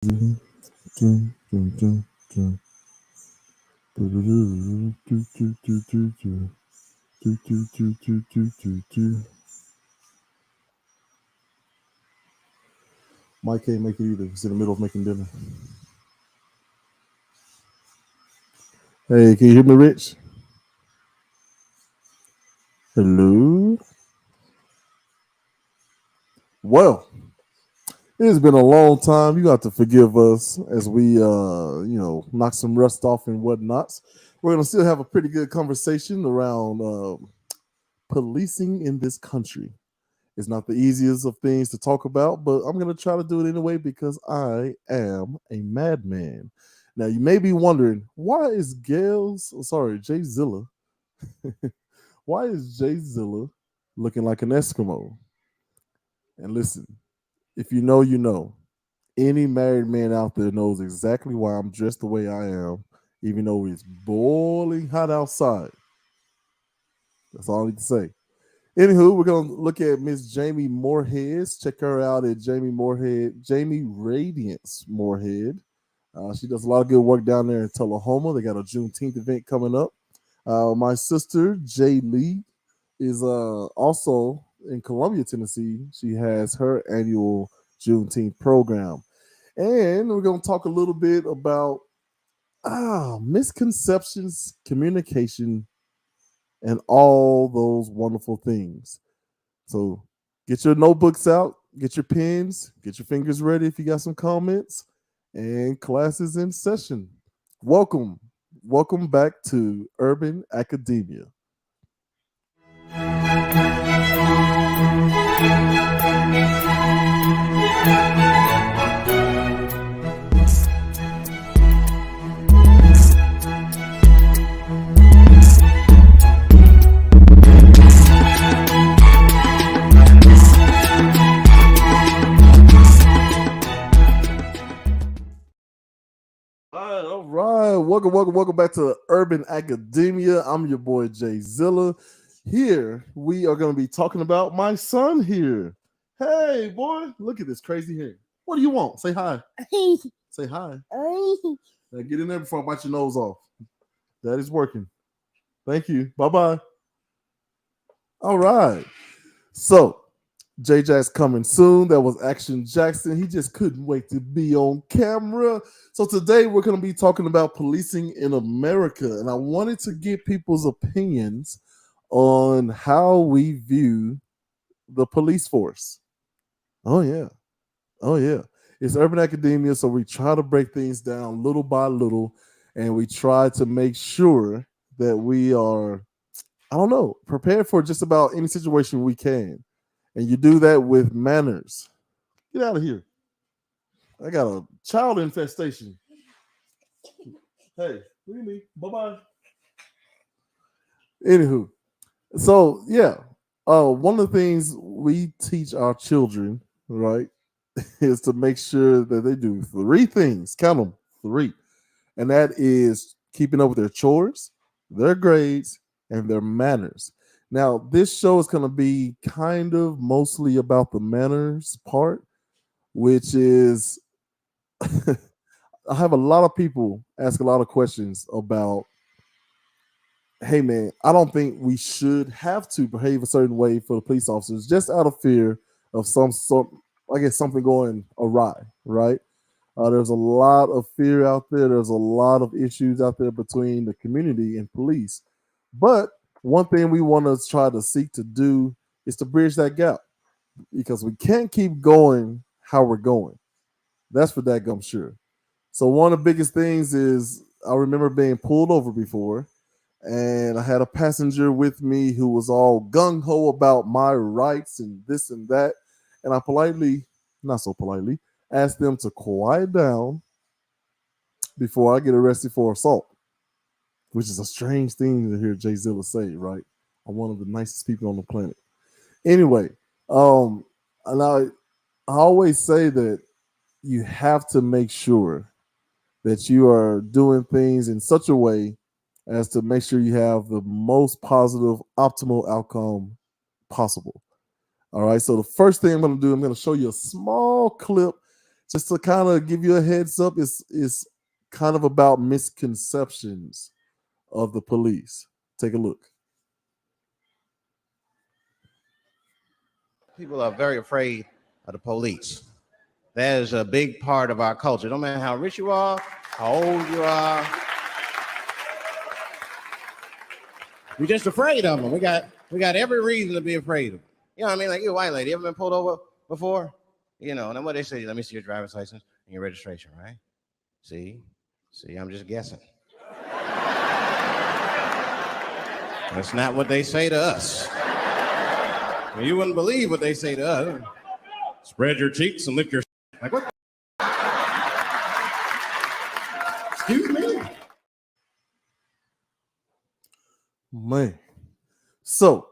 Mike can't make it either. He's in the middle of making dinner. Hey, can you hear me, Rich? Hello. Well, it's been a long time. You got to forgive us as we, knock some rust off and whatnots. We're gonna still have a pretty good conversation around policing in this country. It's not the easiest of things to talk about, but I'm gonna try to do it anyway because I am a madman. Now you may be wondering why is Jay Zilla, why is Jay Zilla looking like an Eskimo? And listen, if you know, you know. Any married man out there knows exactly why I'm dressed the way I am, even though it's boiling hot outside. That's all I need to say. Anywho, we're gonna look at Miss Jamie Moorhead. Check her out at Jamie Radiance Moorhead. She does a lot of good work down there in Tullahoma. They got a Juneteenth event coming up. My sister Jay Lee is also in Columbia, Tennessee. She has her annual Juneteenth program, and we're gonna talk a little bit about misconceptions, communication, and all those wonderful things. So get your notebooks out, get your pens, get your fingers ready if you got some comments, and classes in session. Welcome. Welcome back to Urban Academia. All right. Welcome back to Urban Academia. I'm your boy Jay Zilla. Here we are going to be talking about my son here. Hey, boy, look at this crazy hair. What do you want? Say hi. Say hi. Now get in there before I bite your nose off. That is working. Thank you. Bye bye. All right. So J Jack's coming soon. That was Action Jackson. He just couldn't wait to be on camera. So today we're going to be talking about policing in America. And I wanted to get people's opinions on how we view the police force. Oh, yeah. Oh, yeah. It's Urban Academia. So we try to break things down little by little. And we try to make sure that we are, prepared for just about any situation we can. And you do that with manners. Get out of here. I got a child infestation. Hey, leave me. Bye bye. Anywho, so yeah, one of the things we teach our children, right, is to make sure that they do three things. Count them, three, and that is keeping up with their chores, their grades, and their manners. Now, this show is going to be kind of mostly about the manners part, which is I have a lot of people ask a lot of questions about, hey man, I don't think we should have to behave a certain way for the police officers just out of fear of some sort, I guess, something going awry, right? There's a lot of fear out there. There's a lot of issues out there between the community and police. But one thing we want to try to seek to do is to bridge that gap because we can't keep going how we're going. That's for that gum sure. So one of the biggest things is I remember being pulled over before, and I had a passenger with me who was all gung ho about my rights and this and that, and I politely, not so politely, asked them to quiet down before I get arrested for assault, which is a strange thing to hear Jay Zilla say, right? I'm one of the nicest people on the planet. Anyway, and I always say that you have to make sure that you are doing things in such a way as to make sure you have the most positive, optimal outcome possible. All right. So the first thing I'm going to do, I'm going to show you a small clip just to kind of give you a heads up, it's kind of about misconceptions of the police. Take a look. People are very afraid of the police. That is a big part of our culture. No matter how rich you are, how old you are, we're just afraid of them. We got every reason to be afraid of them. You know what I mean? Like, you a white lady, ever been pulled over before? You know, and then what they say, let me see your driver's license and your registration, right? See, I'm just guessing. That's not what they say to us. Well, you wouldn't believe what they say to us. Spread your cheeks and lift your like what? Excuse me? Man. So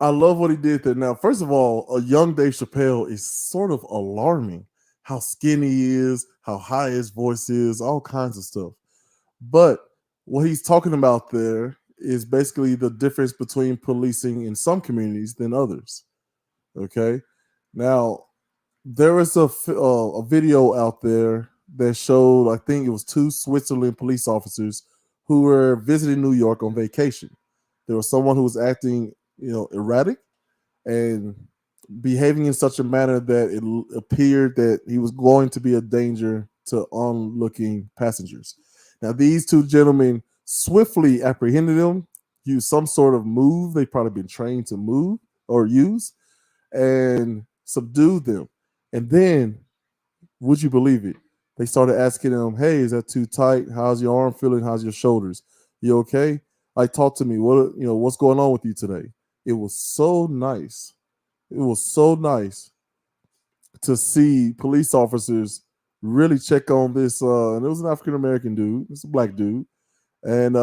I love what he did there. Now, first of all, a young Dave Chappelle is sort of alarming. How skinny he is, how high his voice is, all kinds of stuff. But what he's talking about there is basically the difference between policing in some communities than others. Okay. Now, there is a video out there that showed, I think it was 2 Switzerland police officers who were visiting New York on vacation. There was someone who was acting, erratic and behaving in such a manner that it appeared that he was going to be a danger to onlooking passengers. Now, these 2 gentlemen swiftly apprehended him, used some sort of move they've probably been trained to move or use, and subdued them. And then, would you believe it? They started asking him, "Hey, is that too tight? How's your arm feeling? How's your shoulders? You okay? Like, talk to me. What's going on with you today?" It was so nice. It was so nice to see police officers really check on this. And it was an African American dude. It's a black dude, and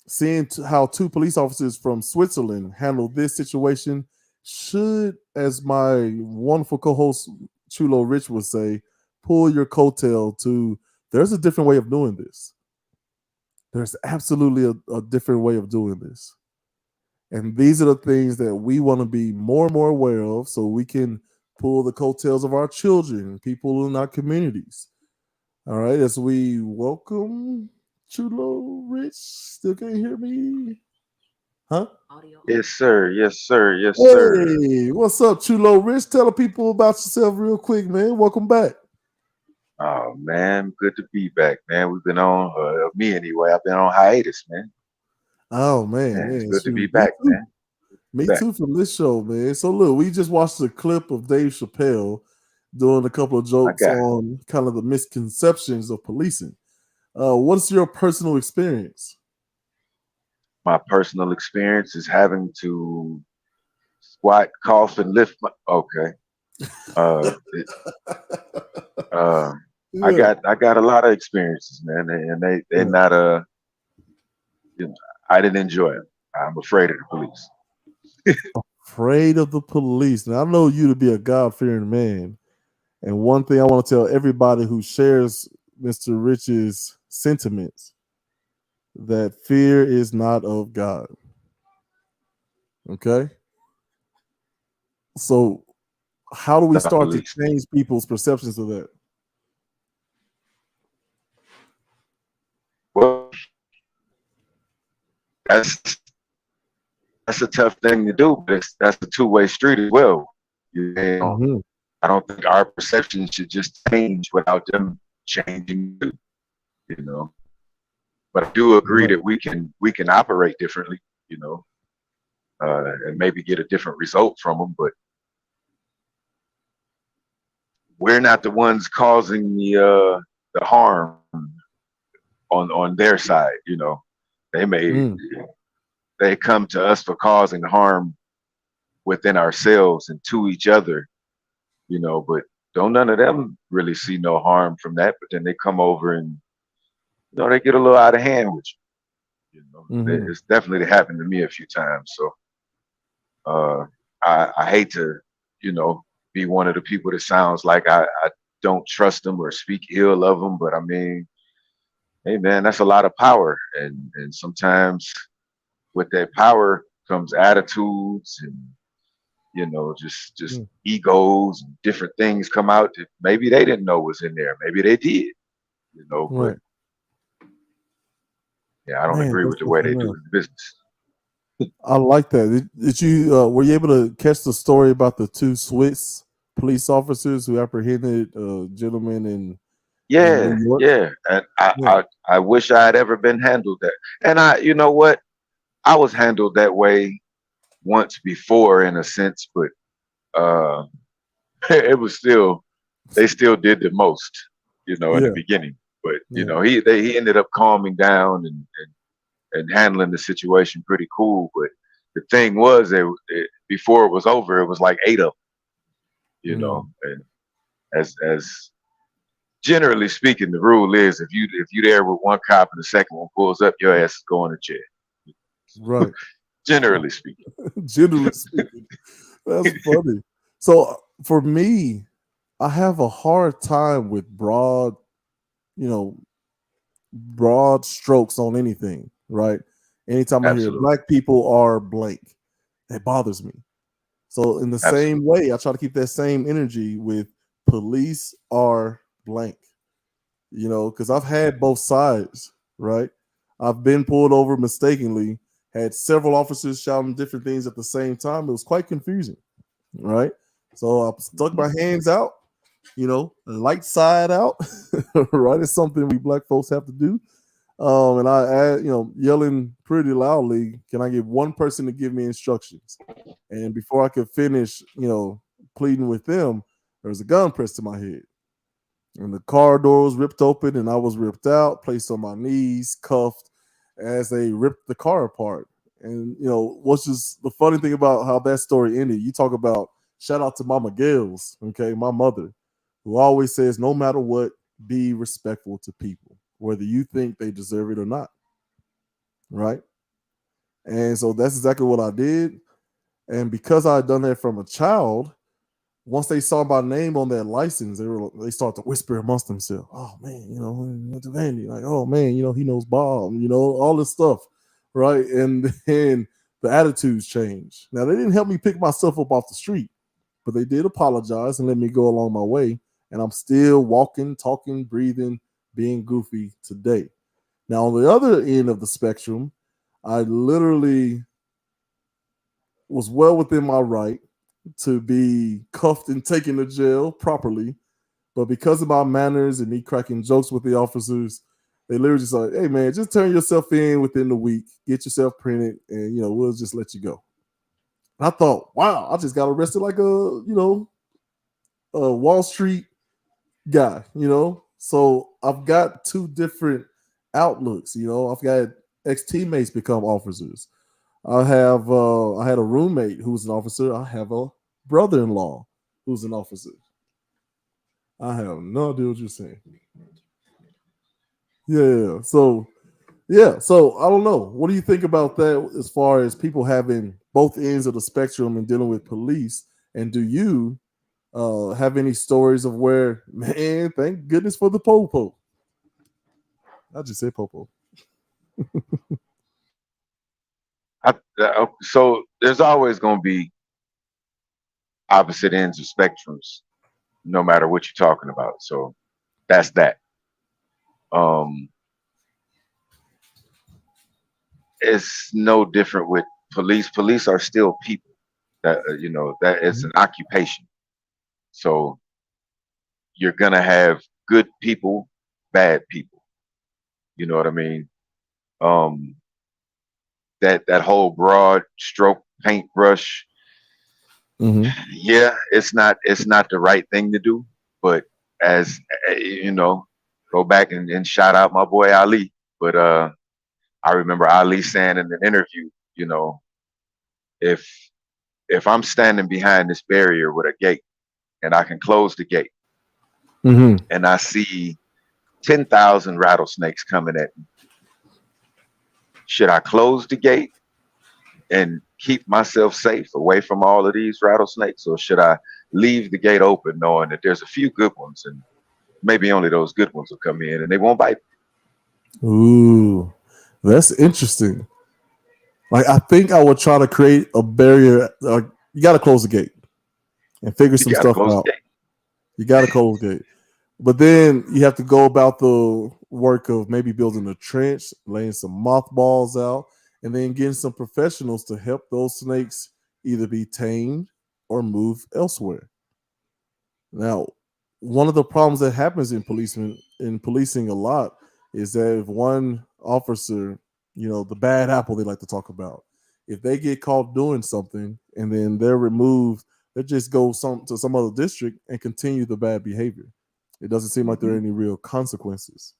seeing how 2 police officers from Switzerland handled this situation should, as my wonderful co-host Chulo Rich would say, pull your coattail to. There's a different way of doing this. There's absolutely a different way of doing this. And these are the things that we want to be more and more aware of so we can pull the coattails of our children, people in our communities. All right, as we welcome Chulo Rich. Still can't hear me? Huh? Yes, sir. Yes, sir. Yes, sir. Hey, what's up, Chulo Rich? Tell the people about yourself real quick, man. Welcome back. Oh man, good to be back, man. We've been on me anyway. I've been on hiatus, man. Oh man, Man, it's man, good to be shoot. Me back, too. man. Me Back. too from this show, man. So look, we just watched a clip of Dave Chappelle doing a couple of My jokes guy. on kind of the misconceptions of policing. What's your personal experience? My personal experience is having to squat, cough, and lift my. Okay. It, I Yeah. got a lot of experiences, man, and they're Yeah. not I didn't enjoy them. I'm afraid of the police. Afraid of the police. Now I know you to be a God-fearing man. And one thing I want to tell everybody who shares Mr. Rich's sentiments, that fear is not of God. Okay? So how do we The start to police. change people's perceptions of that? Well, that's a tough thing to do, but that's a two-way street as well. You know, Mm-hmm. I don't think our perception should just change without them changing too, you know. But I do agree Right. that we can operate differently, you know, and maybe get a different result from them. But we're not the ones causing the harm on their side, you know. They may Mm. they come to us for causing harm within ourselves and to each other, you know, but don't none of them really see no harm from that. But then they come over and they get a little out of hand with you. You know, Mm-hmm. it's definitely happened to me a few times. So I hate to, you know, be one of the people that sounds like I don't trust them or speak ill of them. But I mean, hey man, that's a lot of power, and sometimes with that power comes attitudes and you know, just Mm. egos and different things come out that maybe they didn't know was in there. Maybe they did, you know, but Right. yeah, I don't Man, agree that's with the way they something do else. the business. I like that. Did you were you able to catch the story about the two Swiss police officers who apprehended a gentleman in Yeah, New York? yeah. And Yeah. I wish I had ever been handled that. And you know what? I was handled that way once before in a sense, but uh it was still they still did the most, you know, in the Yeah. beginning. But you Yeah. know, he ended up calming down and handling the situation pretty cool. But the thing was, before it was over, it was like eight of them, you know. Mm. And as generally speaking, the rule is if you there with one cop and the second one pulls up, your ass is going to jail. Right. Generally speaking, Generally speaking. That's funny. So for me, I have a hard time with you know, broad strokes on anything, right? Anytime I hear absolutely, black people are blank, it bothers me. So in the same absolutely, way, I try to keep that same energy with police are blank, because I've had both sides, right? I've been pulled over mistakenly, had several officers shouting different things at the same time. It was quite confusing, right? So I stuck my hands out, light side out, right? It's something we black folks have to do. And yelling pretty loudly, can I get one person to give me instructions? And before I could finish, pleading with them, there was a gun pressed to my head. And the car door was ripped open and I was ripped out, placed on my knees, cuffed as they ripped the car apart. And, what's just the funny thing about how that story ended, you talk about shout out to Mama Gales, okay, my mother, who always says, no matter what, be respectful to people, whether you think they deserve it or not. Right. And so that's exactly what I did. And because I had done that from a child, once they saw my name on that license, they start to whisper amongst themselves, "Oh man, Vandy, like, oh man, he knows Bob, all this stuff, right?" And then the attitudes change. Now they didn't help me pick myself up off the street, but they did apologize and let me go along my way. And I'm still walking, talking, breathing, being goofy today. Now on the other end of the spectrum, I literally was well within my right to be cuffed and taken to jail properly. But because of my manners and me cracking jokes with the officers, they literally just like, hey man, just turn yourself in within the week, get yourself printed, and we'll just let you go. And I thought, wow, I just got arrested like a Wall Street guy, So I've got two different outlooks, I've got ex-teammates become officers. I had a roommate who's an officer. I have a brother-in-law who's an officer. I have no idea what you're saying. Yeah. So yeah. So I don't know. What do you think about that as far as people having both ends of the spectrum and dealing with police? And do you have any stories of where, man, thank goodness for the popo? I just say popo. so there's always going to be opposite ends of spectrums, no matter what you're talking about. So that's that. Um, it's no different with police. Police are still people. That that it's Mhm. an occupation. So you're gonna have good people, bad people. You know what I mean? Um, that whole broad stroke paintbrush. Mhm. Yeah, it's not the right thing to do. But as go back and shout out my boy Ali. But I remember Ali saying in an interview, if if I'm standing behind this barrier with a gate and I can close the gate Mhm. and I see 10,000 rattlesnakes coming at me, should I close the gate and keep myself safe away from all of these rattlesnakes, or should I leave the gate open knowing that there's a few good ones and maybe only those good ones will come in and they won't bite? Ooh, that's interesting. Like I think I would try to create a barrier, you got to close the gate and figure You some gotta stuff close out. the gate. You got to close the gate. But then you have to go about the work of maybe building a trench, laying some mothballs out, and then getting some professionals to help those snakes either be tamed or moved elsewhere. Now, one of the problems that happens in policing a lot is that if one officer, the bad apple they like to talk about, if they get caught doing something and then they're removed, they just go to some other district and continue the bad behavior. It doesn't seem like there are any real consequences.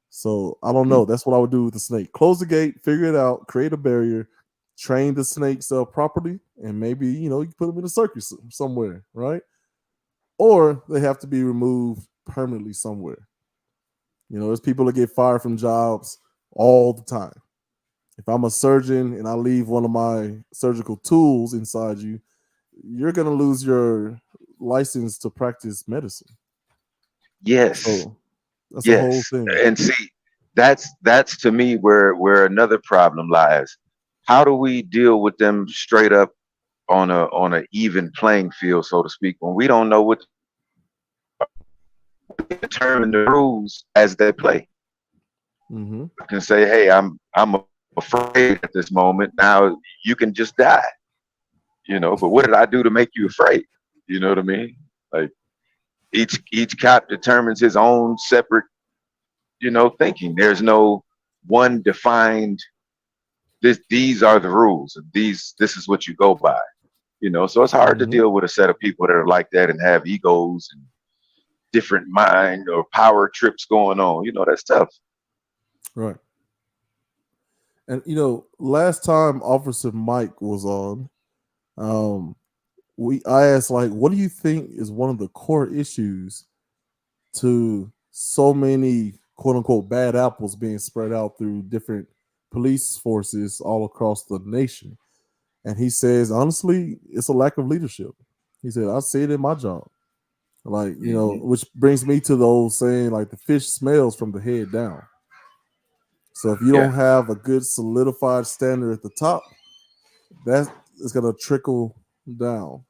So I don't know. That's what I would do with the snake. Close the gate, figure it out, create a barrier, train the snakes properly, and maybe you can put them in a circus somewhere, right? Or they have to be removed permanently somewhere. There's people that get fired from jobs all the time. If I'm a surgeon and I leave one of my surgical tools inside you, you're going to lose your license to practice medicine. Yes, So that's a whole yes. thing. And see, that's to me where another problem lies. How do we deal with them straight up on a even playing field, so to speak, when we don't know what to determine the rules as they play? Mm-hmm. I can say, hey, I'm afraid at this moment. Now you can just die, but what did I do to make you afraid? You know what I mean? Like each cop determines his own separate, thinking. There's no one defined these are the rules and this is what you go by. So it's hard to Mm-hmm. deal with a set of people that are like that and have egos and different mind or power trips going on. That's tough. Right. And last time Officer Mike was on, um, I asked like, what do you think is one of the core issues to so many quote unquote bad apples being spread out through different police forces all across the nation? And he says, honestly, it's a lack of leadership. He said, I see it in my job. Like, which brings me to the old saying, like the fish smells from the head down. So if you Yeah. don't have a good solidified standard at the top, that is going to trickle down,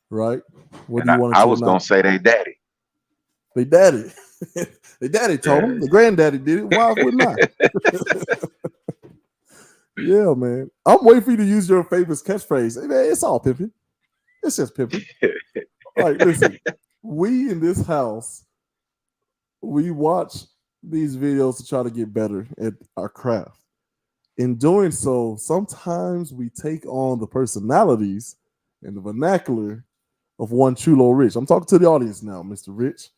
right? Whether And you I, want it I to or was gonna not. say they daddy. They daddy. They daddy told Yeah. him. The granddaddy did it. Why would not? Yeah, man. I'm waiting for you to use your famous catchphrase. Hey, man, it's all pimping. It's just pimping. Like, listen, we in this house, we watch these videos to try to get better at our craft. In doing so, sometimes we take on the personalities and the vernacular of one Chulo Rich. I'm talking to the audience now, Mr. Rich.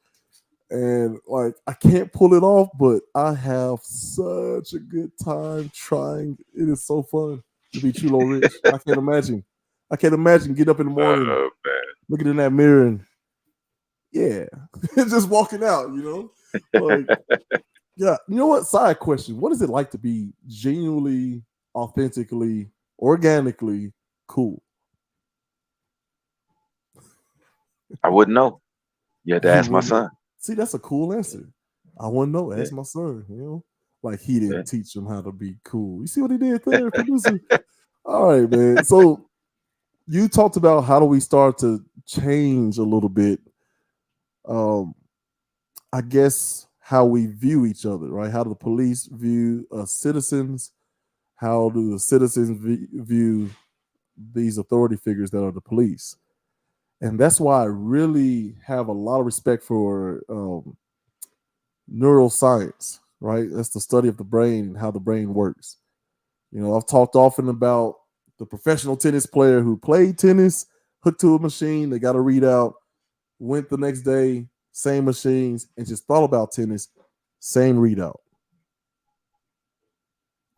And like I can't pull it off, but I have such a good time trying. It is so fun to be Chulo Rich. I can't imagine. I can't imagine getting up in the morning, Oh man. looking in that mirror, and just walking out. Like yeah. You know what? Side question: what is it like to be genuinely, authentically, organically cool? I wouldn't know. You had to You ask my wouldn't son. see. That's a cool answer. I wouldn't know. Yeah. Ask my son. Like he Yeah. didn't teach him how to be cool. You see what he did there, producer? All right, man. So you talked about how do we start to change a little bit. I guess how we view each other, right? How do the police view us citizens? How do the citizens view these authority figures that are the police? And that's why I really have a lot of respect for neuroscience, right? That's the study of the brain and how the brain works. I've talked often about the professional tennis player who played tennis, hooked to a machine, they got a readout, went the next day, same machines, and just thought about tennis, same readout.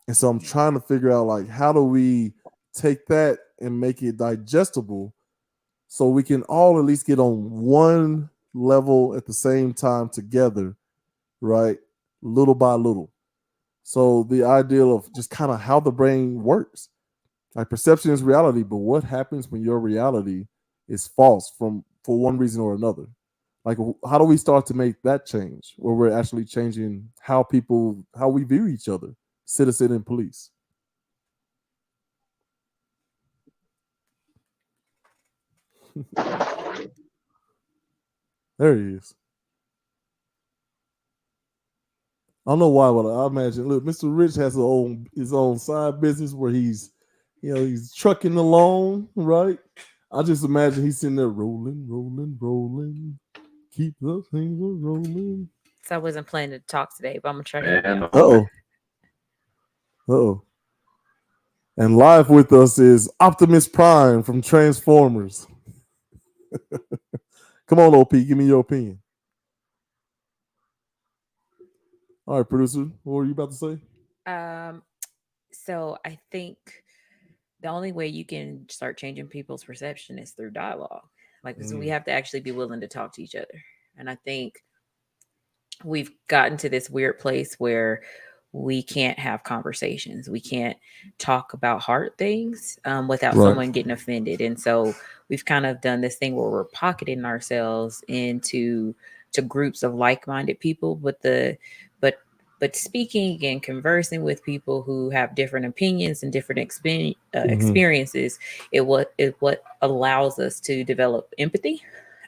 And so I'm trying to figure out like how do we take that and make it digestible so we can all at least get on one level at the same time together, right? Little by little. So the ideal of just kind of how the brain works. Like perception is reality, but what happens when your reality is false for one reason or another? Like how do we start to make that change where we're actually changing how we view each other, citizen and police? There he is. I don't know why, but I imagine. Look, Mr. Rich has his own side business where he's trucking along, right? I just imagine he's sitting there rolling, rolling, rolling. Keep the things rolling. So I wasn't planning to talk today, but I'm gonna try to. Man, Uh-oh. And live with us is Optimus Prime from Transformers. Come on, OP, give me your opinion. All right, producer, what were you about to say? So I think the only way you can start changing people's perception is through dialogue. Like, so we have to actually be willing to talk to each other. And I think we've gotten to this weird place where we can't have conversations. We can't talk about hard things without someone getting offended. And so we've kind of done this thing where we're pocketing ourselves into groups of like-minded people, but speaking and conversing with people who have different opinions and different experiences, it what allows us to develop empathy.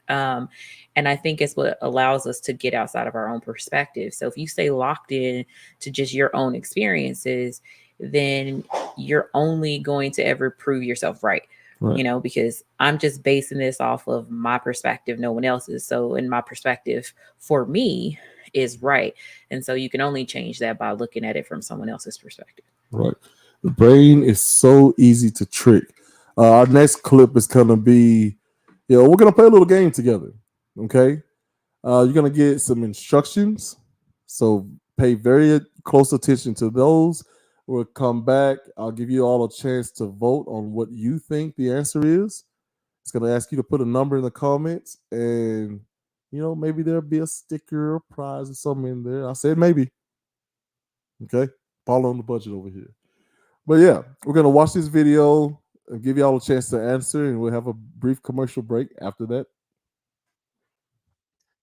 And I think it's what allows us to get outside of our own perspective. So if you stay locked in to just your own experiences, then you're only going to ever prove yourself right. Because I'm just basing this off of my perspective, no one else's. So in my perspective, for me, is right. And so you can only change that by looking at it from someone else's perspective. Right. The brain is so easy to trick. Our next clip is going to be, we're going to play a little game together. Okay. You're going to get some instructions. So pay very close attention to those. We'll come back. I'll give you all a chance to vote on what you think the answer is. It's going to ask you to put a number in the comments, and maybe there'll be a sticker or prize or something in there. I said maybe. Okay? Fall on the budget over here. But yeah, we're going to watch this video and give you all a chance to answer, and we'll have a brief commercial break after that.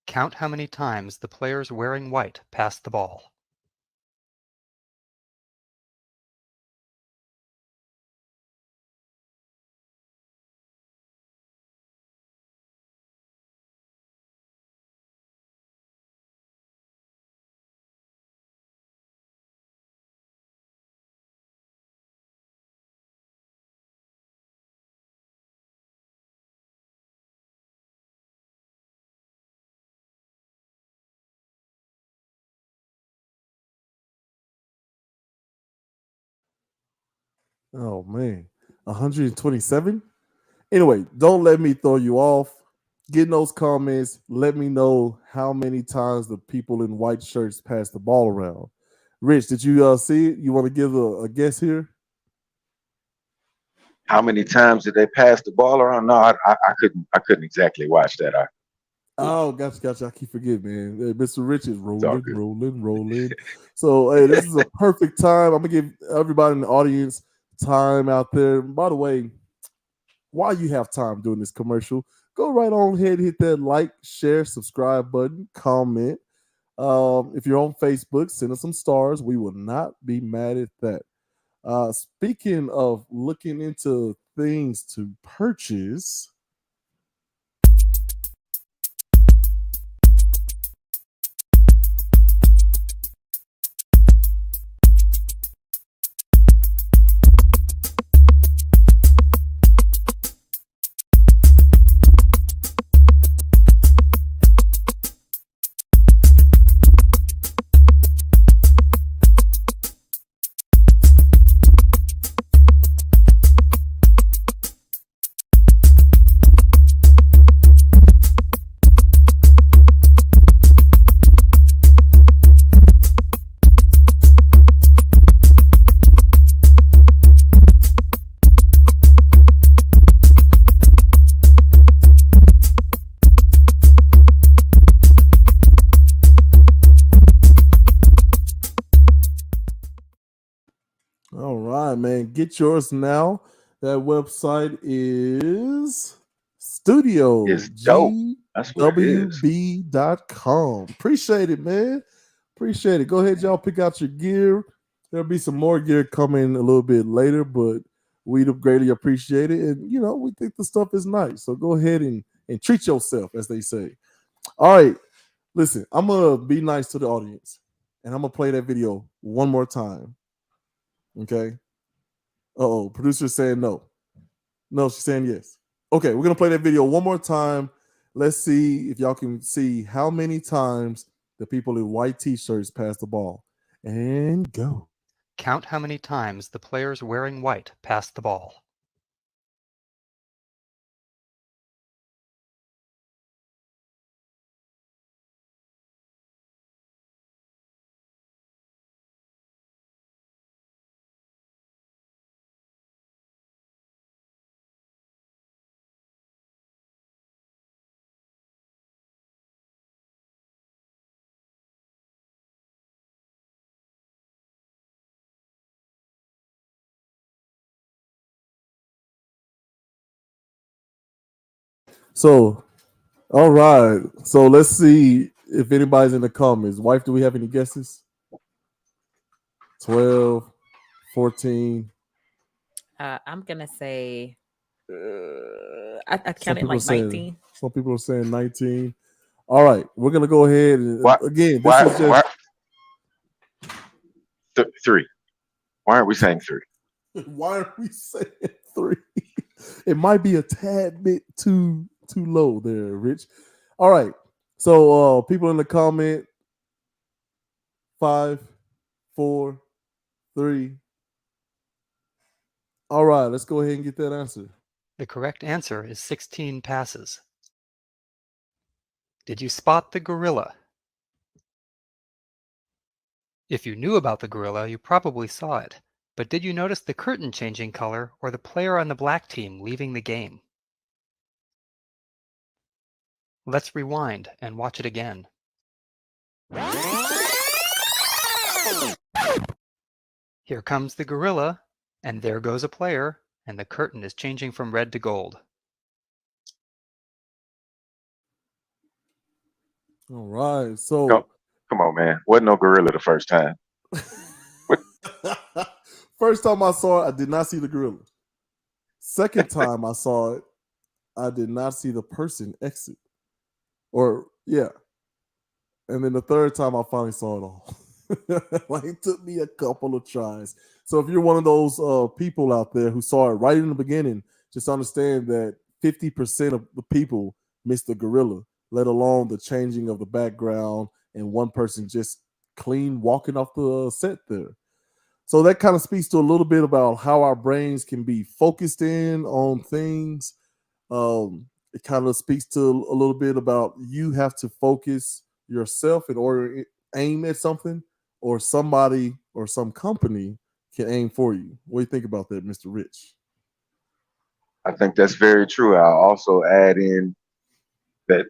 Count how many times the players wearing white pass the ball. Oh, man. 127? Anyway, don't let me throw you off. Get in those comments. Let me know how many times the people in white shirts pass the ball around. Rich, did you see it? You want to give a guess here? How many times did they pass the ball around? No, I couldn't exactly watch that. Oh, gotcha. I keep forgetting, man. Mr. Rich is rolling. So, hey, this is a perfect time. I'm going to give everybody in the audience time out there. By the way, while you have time doing this commercial, go right on ahead, hit that like, share, subscribe button, comment. If you're on Facebook, send us some stars. We will not be mad at that. Speaking of looking into things to purchase, all right, man, get yours now. That website is It's dope. That's what it is. StudioWB.com. Appreciate it, man. Appreciate it. Go ahead, y'all, pick out your gear. There'll be some more gear coming a little bit later, but We'd greatly appreciate it. And, we think the stuff is nice. So go ahead and treat yourself, as they say. All right. Listen, I'm going to be nice to the audience. And I'm going to play that video one more time. Okay? Uh-oh. Producer's saying no. No, she's saying yes. Okay, we're going to play that video one more time. Let's see if y'all can see how many times the people in white T-shirts pass the ball. And go. Count how many times the players wearing white passed the ball. So, all right. So let's see if anybody's in the comments. Wife, do we have any guesses? 12, 14. I'm gonna say I Some counted people like saying 19. some people are saying 19. All right, we're gonna go ahead and Why? again. This Why? is just Three. Why aren't we saying three? why are we saying 3? It might be a tad bit too low there, Rich. All right. So people in the comment 5, 4, 3. All right, let's go ahead and get that answer. The correct answer is 16 passes. Did you spot the gorilla? If you knew about the gorilla, you probably saw it. But did you notice the curtain changing color or the player on the black team leaving the game? Let's rewind and watch it again. Here comes the gorilla, and there goes a player, and the curtain is changing from red to gold. All right. So Come on, man. Wasn't no gorilla the first time. first time I saw it, I did not see the gorilla. Second time I saw it, I did not see the person exit. Or yeah. And then the third time I finally saw it all. Like it took me a couple of tries. So if you're one of those people out there who saw it right in the beginning, just understand that 50% of the people missed the gorilla, let alone the changing of the background and one person just clean walking off the set there. So that kind of speaks to a little bit about how our brains can be focused in on things. It kind of speaks to a little bit about you have to focus yourself in order to aim at something, or somebody or some company can aim for you. What do you think about that, Mr. Rich? I think that's very true. I'll also add in that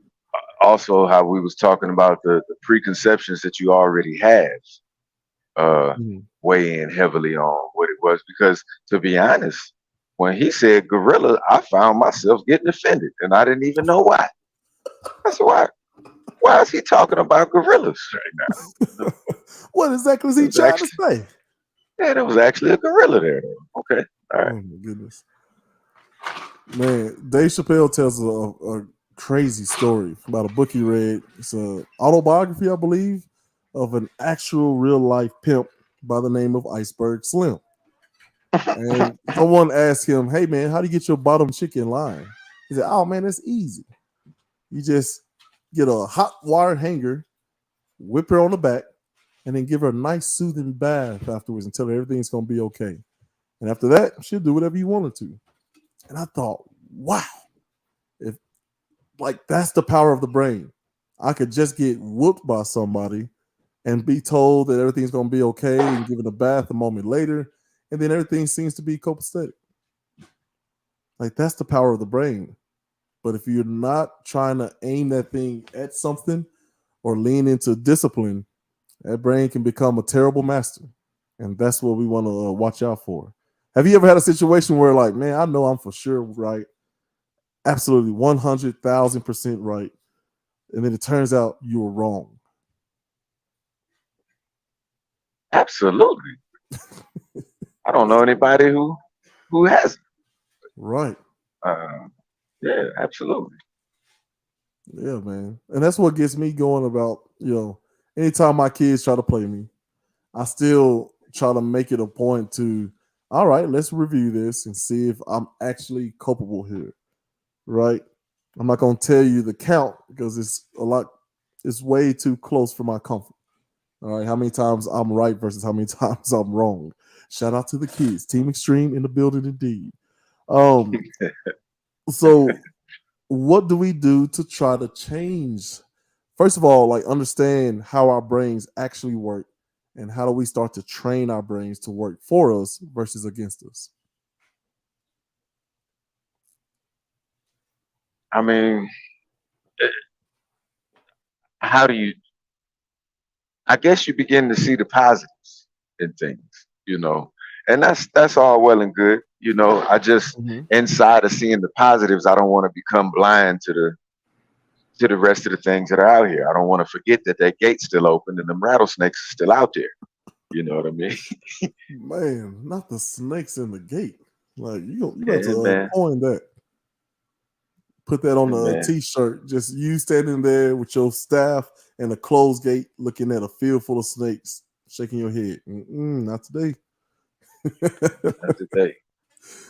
also how we was talking about the preconceptions that you already have weigh in heavily on what it was. Because to be honest, when he said gorilla, I found myself getting offended and I didn't even know why. I said, why is he talking about gorillas right now? What exactly is he trying to say? Yeah, there was actually a gorilla there. Okay. All right. Oh my goodness. Man, Dave Chappelle tells a crazy story about a book he read. It's an autobiography, I believe, of an actual real life pimp by the name of Iceberg Slim. And someone asked him, "Hey man, how do you get your bottom chick in line?" He said, "Oh man, it's easy. You just get a hot wire hanger, whip her on the back, and then give her a nice soothing bath afterwards and tell her everything's gonna be okay. And after that, she'll do whatever you want her to." And I thought, wow, if like that's the power of the brain. I could just get whooped by somebody and be told that everything's gonna be okay and give it a bath a moment later, and then everything seems to be copacetic. Like that's the power of the brain. But if you're not trying to aim that thing at something or lean into discipline, that brain can become a terrible master. And that's what we want to watch out for. Have you ever had a situation where, like, man, I know I'm for sure right, absolutely 100,000% right, and then it turns out you were wrong? Absolutely. I don't know anybody who who hasn't? Right. Yeah, absolutely. Yeah, man. And that's what gets me going about, anytime my kids try to play me, I still try to make it a point to, all right, let's review this and see if I'm actually culpable here. Right. I'm not going to tell you the count because it's way too close for my comfort. All right. How many times I'm right versus how many times I'm wrong. Shout out to the kids. Team Extreme in the building indeed. So what do we do to try to change? First of all, like understand how our brains actually work and how do we start to train our brains to work for us versus against us? I mean, how do you? I guess you begin to see the positives in things, and that's all well and good. I just inside of seeing the positives, I don't want to become blind to the rest of the things that are out here. I don't want to forget that gate's still open and them rattlesnakes are still out there. You know what I mean? Man, not the snakes in the gate. Like you Yeah, got to man. coin that. Put that on Yeah, a man. t-shirt. Just you standing there with your staff and a closed gate, looking at a field full of snakes, shaking your head. Not today. Not today.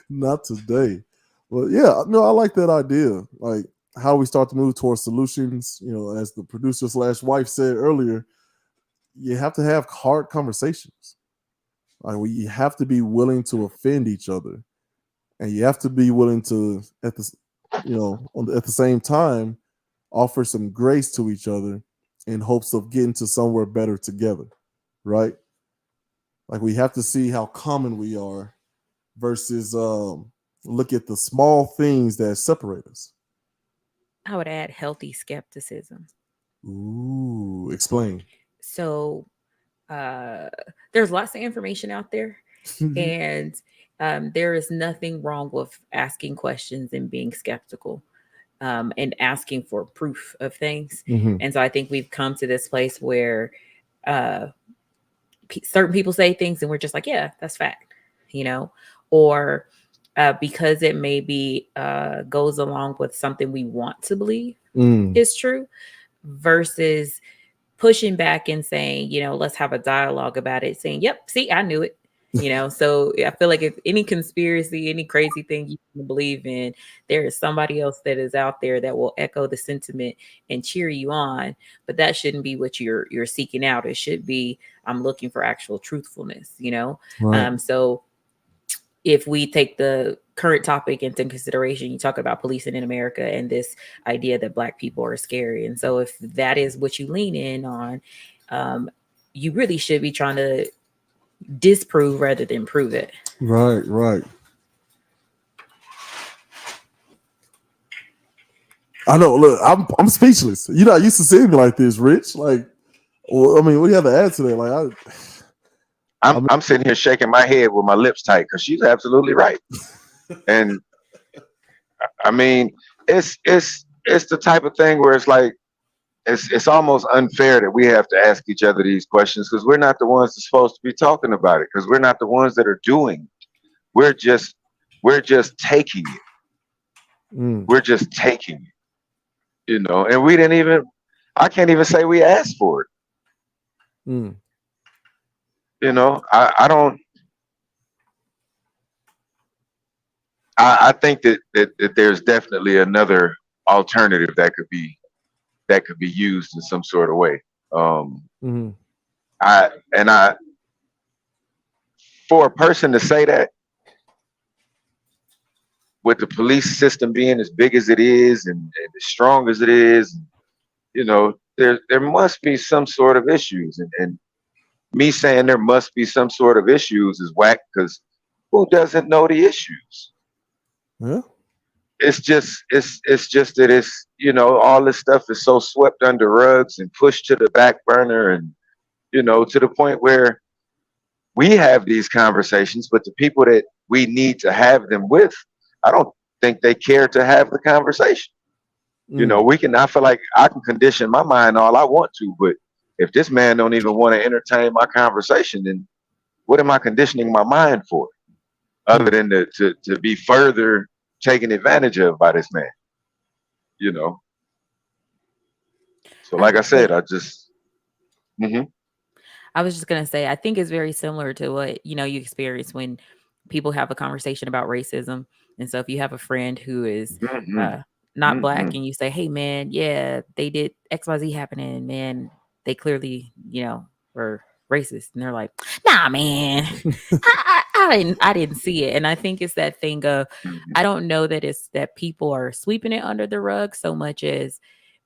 Not today. But yeah, no, I like that idea. Like how we start to move towards solutions. As the producer/wife said earlier, you have to have hard conversations. Like you have to be willing to offend each other, and you have to be willing to at the same time offer some grace to each other in hopes of getting to somewhere better together, right? Like we have to see how common we are versus look at the small things that separate us. I would add healthy skepticism. Ooh, explain. So there's lots of information out there, and there is nothing wrong with asking questions and being skeptical. And asking for proof of things. And so I think we've come to this place where certain people say things and we're just like, yeah, that's fact, or because it maybe goes along with something we want to believe is true versus pushing back and saying, let's have a dialogue about it, saying, yep, see, I knew it. So I feel like if any conspiracy, any crazy thing you can believe in, there is somebody else that is out there that will echo the sentiment and cheer you on. But that shouldn't be what you're seeking out. It should be, I'm looking for actual truthfulness, Right. So if we take the current topic into consideration, you talk about policing in America and this idea that Black people are scary. And so if that is what you lean in on, you really should be trying to disprove rather than prove it. Right. I know. Look, I'm speechless. You're not used to seeing me like this, Rich. Like, well, I mean, what do you have to add to that? Like, I'm sitting here shaking my head with my lips tight because she's absolutely right. And I mean, it's the type of thing where it's like it's almost unfair that we have to ask each other these questions because we're not the ones that's supposed to be talking about it because we're not the ones that are doing it. We're just taking it. We're just taking it, and we didn't even. I can't even say we asked for it. I don't. I think that there's definitely another alternative that could be used in some sort of way. For a person to say that, with the police system being as big as it is and as strong as it is, there must be some sort of issues. And me saying there must be some sort of issues is whack because who doesn't know the issues? Yeah. It's just that it's all this stuff is so swept under rugs and pushed to the back burner and to the point where we have these conversations, but the people that we need to have them with, I don't think they care to have the conversation. I feel like I can condition my mind all I want to, but if this man don't even want to entertain my conversation, then what am I conditioning my mind for? other than to be further taken advantage of by this man, you know. So, I like I said, think I just, hmm I was just gonna say, I think it's very similar to what you experience when people have a conversation about racism. And so, if you have a friend who is hmm uh, not hmm black, and you say, "Hey, man, yeah, they did XYZ happening, man, they clearly, were racist," and they're like, "Nah, man, I didn't see it." And I think it's that thing of, I don't know that it's that people are sweeping it under the rug so much as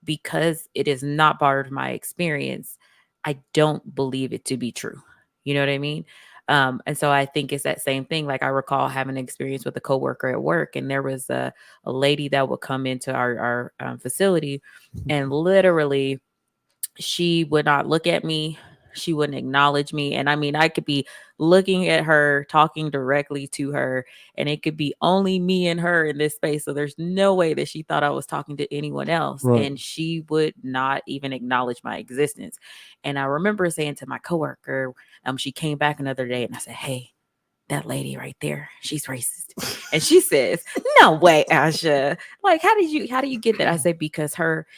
because it is not part of my experience. I don't believe it to be true. You know what I mean? And so I think it's that same thing. Like I recall having an experience with a coworker at work, and there was a lady that would come into our facility, and literally she would not look at me. She wouldn't acknowledge me. And I mean, I could be looking at her, talking directly to her, and it could be only me and her in this space. So there's no way that she thought I was talking to anyone else. Right. And she would not even acknowledge my existence. And I remember saying to my coworker, she came back another day, and I said, "Hey, that lady right there, she's racist." And she says, "No way, Asha. Like, how do you get that?" I said, "Because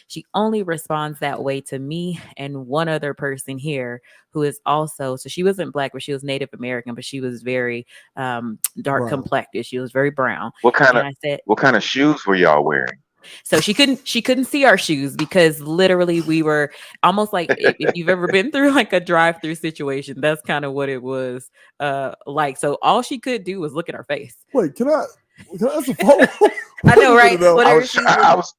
she only responds that way to me and one other person here who is also," so she wasn't black, but she was Native American, but she was very dark Brown. complected. She was very brown. What kind And of I said, what kind of shoes were y'all wearing? so she couldn't see our shoes because literally we were almost like, if you've ever been through like a drive-through situation, that's kind of what it was like. So all she could do was look at our face. Wait, can I ask a follow? I know, right? I Whatever was she I was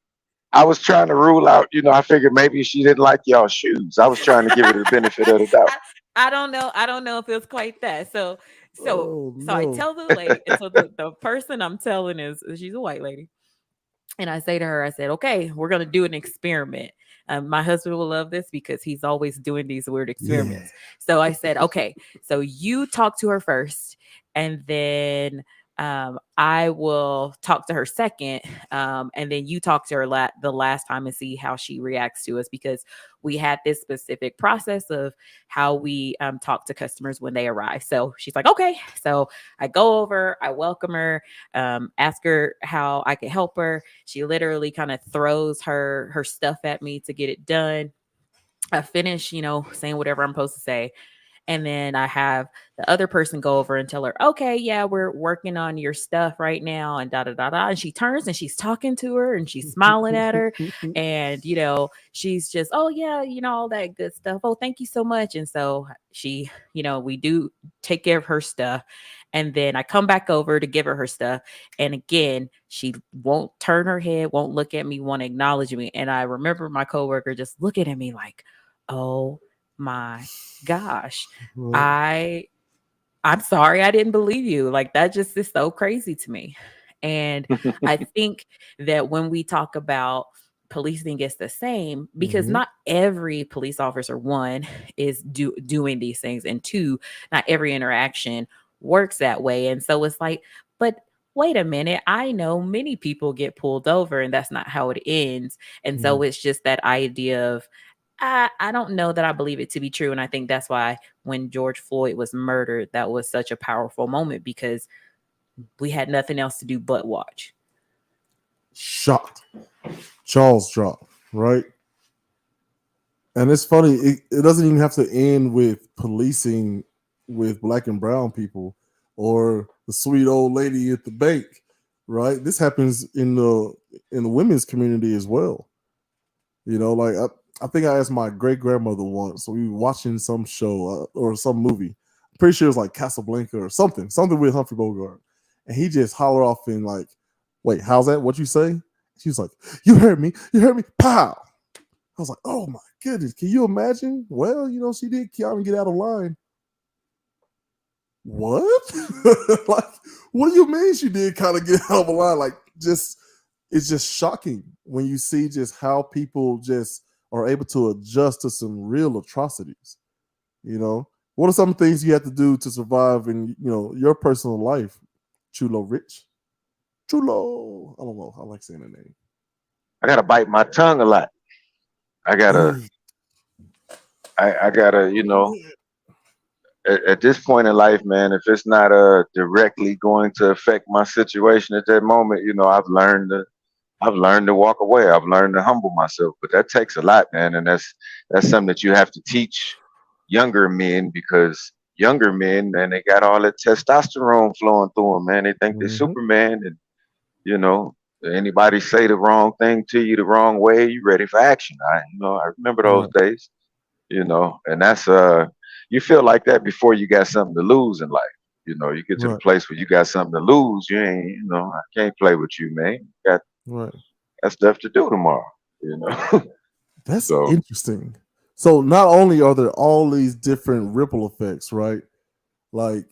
I was trying to rule out. I figured maybe she didn't like y'all shoes. I was trying to give her the benefit of the doubt. I don't know. I don't know if it was quite that. So Oh I no. tell the lady, and so the person I'm telling is, she's a white lady. And I say to her, I said, "Okay, we're going to do an experiment." My husband will love this because he's always doing these weird experiments. So I said, "Okay, so you talk to her first, and then I will talk to her second, and then you talk to her the last time and see how she reacts to us, because we had this specific process of how we talk to customers when they arrive." So she's like, "Okay." So I go over, I welcome her, ask her how I could help her. She literally kind of throws her stuff at me to get it done. I finish, saying whatever I'm supposed to say. And then I have the other person go over and tell her, "Okay, yeah, we're working on your stuff right now," and da da da da. And she turns and she's talking to her and she's smiling at her. And, she's just, "Oh, yeah, all that good stuff. Oh, thank you so much." And so she, we do take care of her stuff. And then I come back over to give her stuff. And again, she won't turn her head, won't look at me, won't acknowledge me. And I remember my coworker just looking at me like, "Oh my gosh, Right. I'm sorry, I didn't believe you." Like, that just is so crazy to me. And I think that when we talk about policing, it's the same, because Mhm. not every police officer, one, is doing these things, and two, not every interaction works that way. And so it's like, but wait a minute, I know many people get pulled over and that's not how it ends. And so it's just that idea of, I don't know that I believe it to be true. And I think that's why when George Floyd was murdered, that was such a powerful moment, because we had nothing else to do but watch. Shocked. Charles dropped, right? And it's funny, it doesn't even have to end with policing with black and brown people or the sweet old lady at the bank, right? This happens in the women's community as well. Like I think I asked my great grandmother once. So we were watching some show or some movie. I'm pretty sure it was like Casablanca or something with Humphrey Bogart, and he just hollered off in like, "Wait, how's that? What you say?" She was like, "You heard me! You heard me!" Pow! I was like, "Oh my goodness! Can you imagine?" Well, she did Kiana get out of line. What? Like, what do you mean she did kind of get out of line? Like, it's just shocking when you see just how people just are able to adjust to some real atrocities. What are some things you have to do to survive in your personal life, Chulo Rich? Chulo, I don't know. I like saying the name. I gotta bite my tongue a lot. I gotta, I gotta, at this point in life, man, if it's not directly going to affect my situation at that moment, I've learned to walk away. I've learned to humble myself, but that takes a lot, man, and that's something that you have to teach younger men because younger men, man, they got all that testosterone flowing through them, man. They think they're Hmm. Superman, and you know, anybody say the wrong thing to you the wrong way, you ready for action. I remember those Right, days, and that's you feel like that before you got something to lose in life. You get to the right, place where you got something to lose, you ain't, I can't play with you, man. right. Got stuff to do tomorrow, you know. That's So interesting. So not only are there all these different ripple effects, right? Like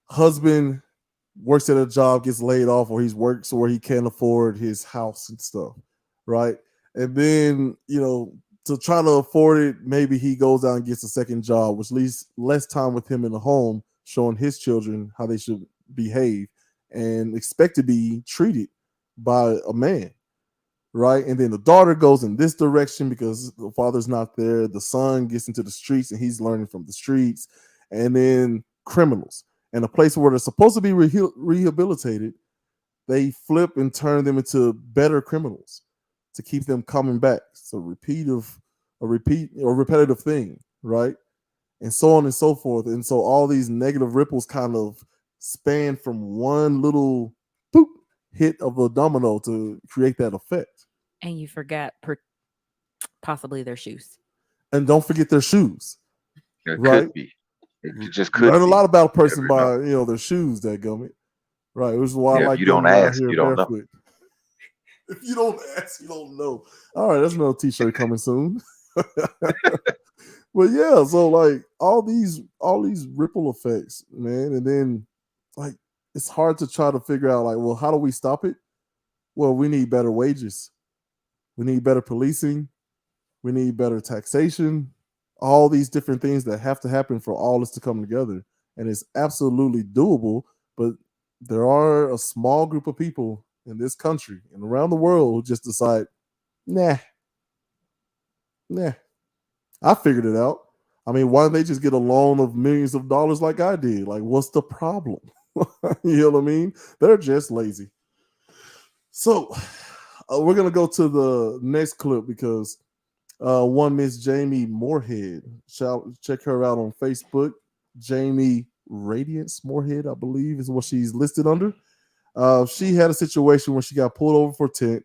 husband works at a job, gets laid off, or he's works where he can't afford his house and stuff, right? And then, to try to afford it, maybe he goes out and gets a second job, which leaves less time with him in the home, showing his children how they should behave and expect to be treated by a man, right? And then the daughter goes in this direction because the father's not there. The son gets into the streets and he's learning from the streets. And then criminals. And a place where they're supposed to be rehabilitated, they flip and turn them into better criminals to keep them coming back. It's a repetitive thing, right? And so on and so forth. And so all these negative ripples kind of span from one little boop hit of a domino to create that effect. And you forgot possibly their shoes. And don't forget their shoes, it right? could be. It just could Learn a lot be. about a You person never know. by their shoes. That gummit, right? Which is why I Yeah, if like you don't them around ask, here you don't know. barefoot. If you don't ask, you don't know. All right, that's another T-shirt coming soon. But yeah, so like all these ripple effects, man, and then like it's hard to try to figure out like, well, how do we stop it? Well, we need better wages, we need better policing, we need better taxation, all these different things that have to happen for all this to come together. And it's absolutely doable, but there are a small group of people in this country and around the world who just decide, nah, nah, I figured it out. I mean, why don't they just get a loan of millions of dollars like I did? Like, what's the problem? You know what I mean? They're just lazy. So, we're gonna go to the next clip because one Miss Jamie Moorhead. Check her out on Facebook. Jamie Radiance Moorhead, I believe, is what she's listed under. She had a situation where she got pulled over for tent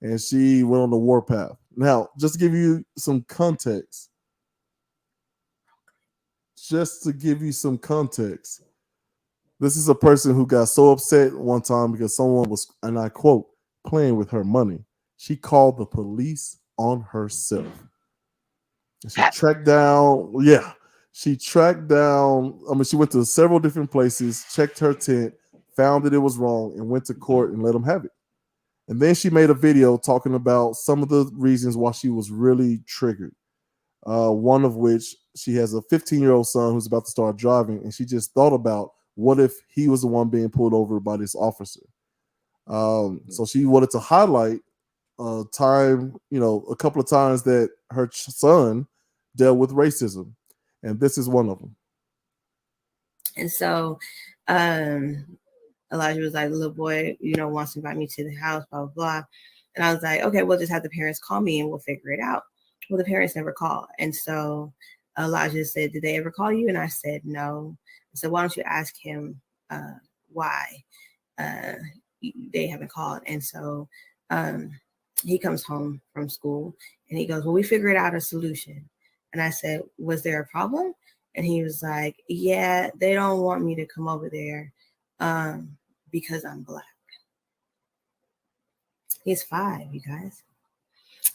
and she went on the warpath. Now, just to give you some context, this is a person who got so upset one time because someone was, and I quote, playing with her money. She called the police on herself. She tracked down, yeah. She tracked down, she went to several different places, checked her tent, found that it was wrong, and went to court and let them have it. And then she made a video talking about some of the reasons why she was really triggered. One of which she has a 15-year-old son who's about to start driving, and she just thought about what if he was the one being pulled over by this officer. So she wanted to highlight a couple of times that her son dealt with racism, and this is one of them. And so Elijah was like, the little boy, wants to invite me to the house, blah, blah, blah. And I was like, okay, we'll just have the parents call me and we'll figure it out. Well, the parents never called. And so Elijah said, did they ever call you? And I said, no. So why don't you ask him why they haven't called? And so he comes home from school and he goes, well, we figured out a solution. And I said, was there a problem? And he was like, yeah, they don't want me to come over there because I'm Black. He's 5, you guys.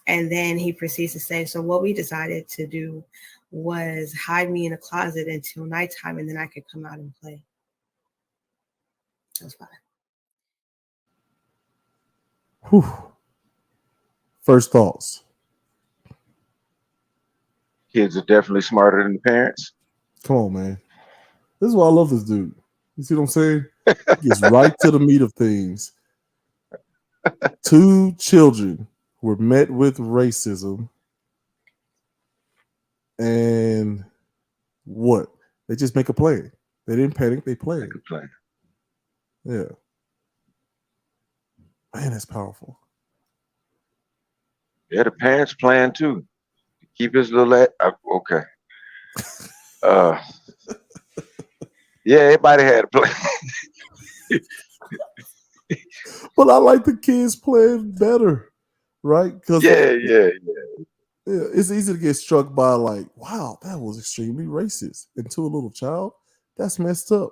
And then he proceeds to say, so what we decided to do was hide me in a closet until nighttime and then I could come out and play. That's 5. Whew. First thoughts. Kids are definitely smarter than the parents. Come on, man. This is why I love this dude. You see what I'm saying? He gets right to the meat of things. 2 children were met with racism. And what? They just make a plan. They didn't panic. They played. Make a plan. Yeah. Man, that's powerful. Yeah, the parents plan too. Keep his little okay. Yeah, everybody had a plan. But I like the kids playing better, right? Because yeah. it's easy to get struck by like, wow, that was extremely racist. And to a little child, that's messed up.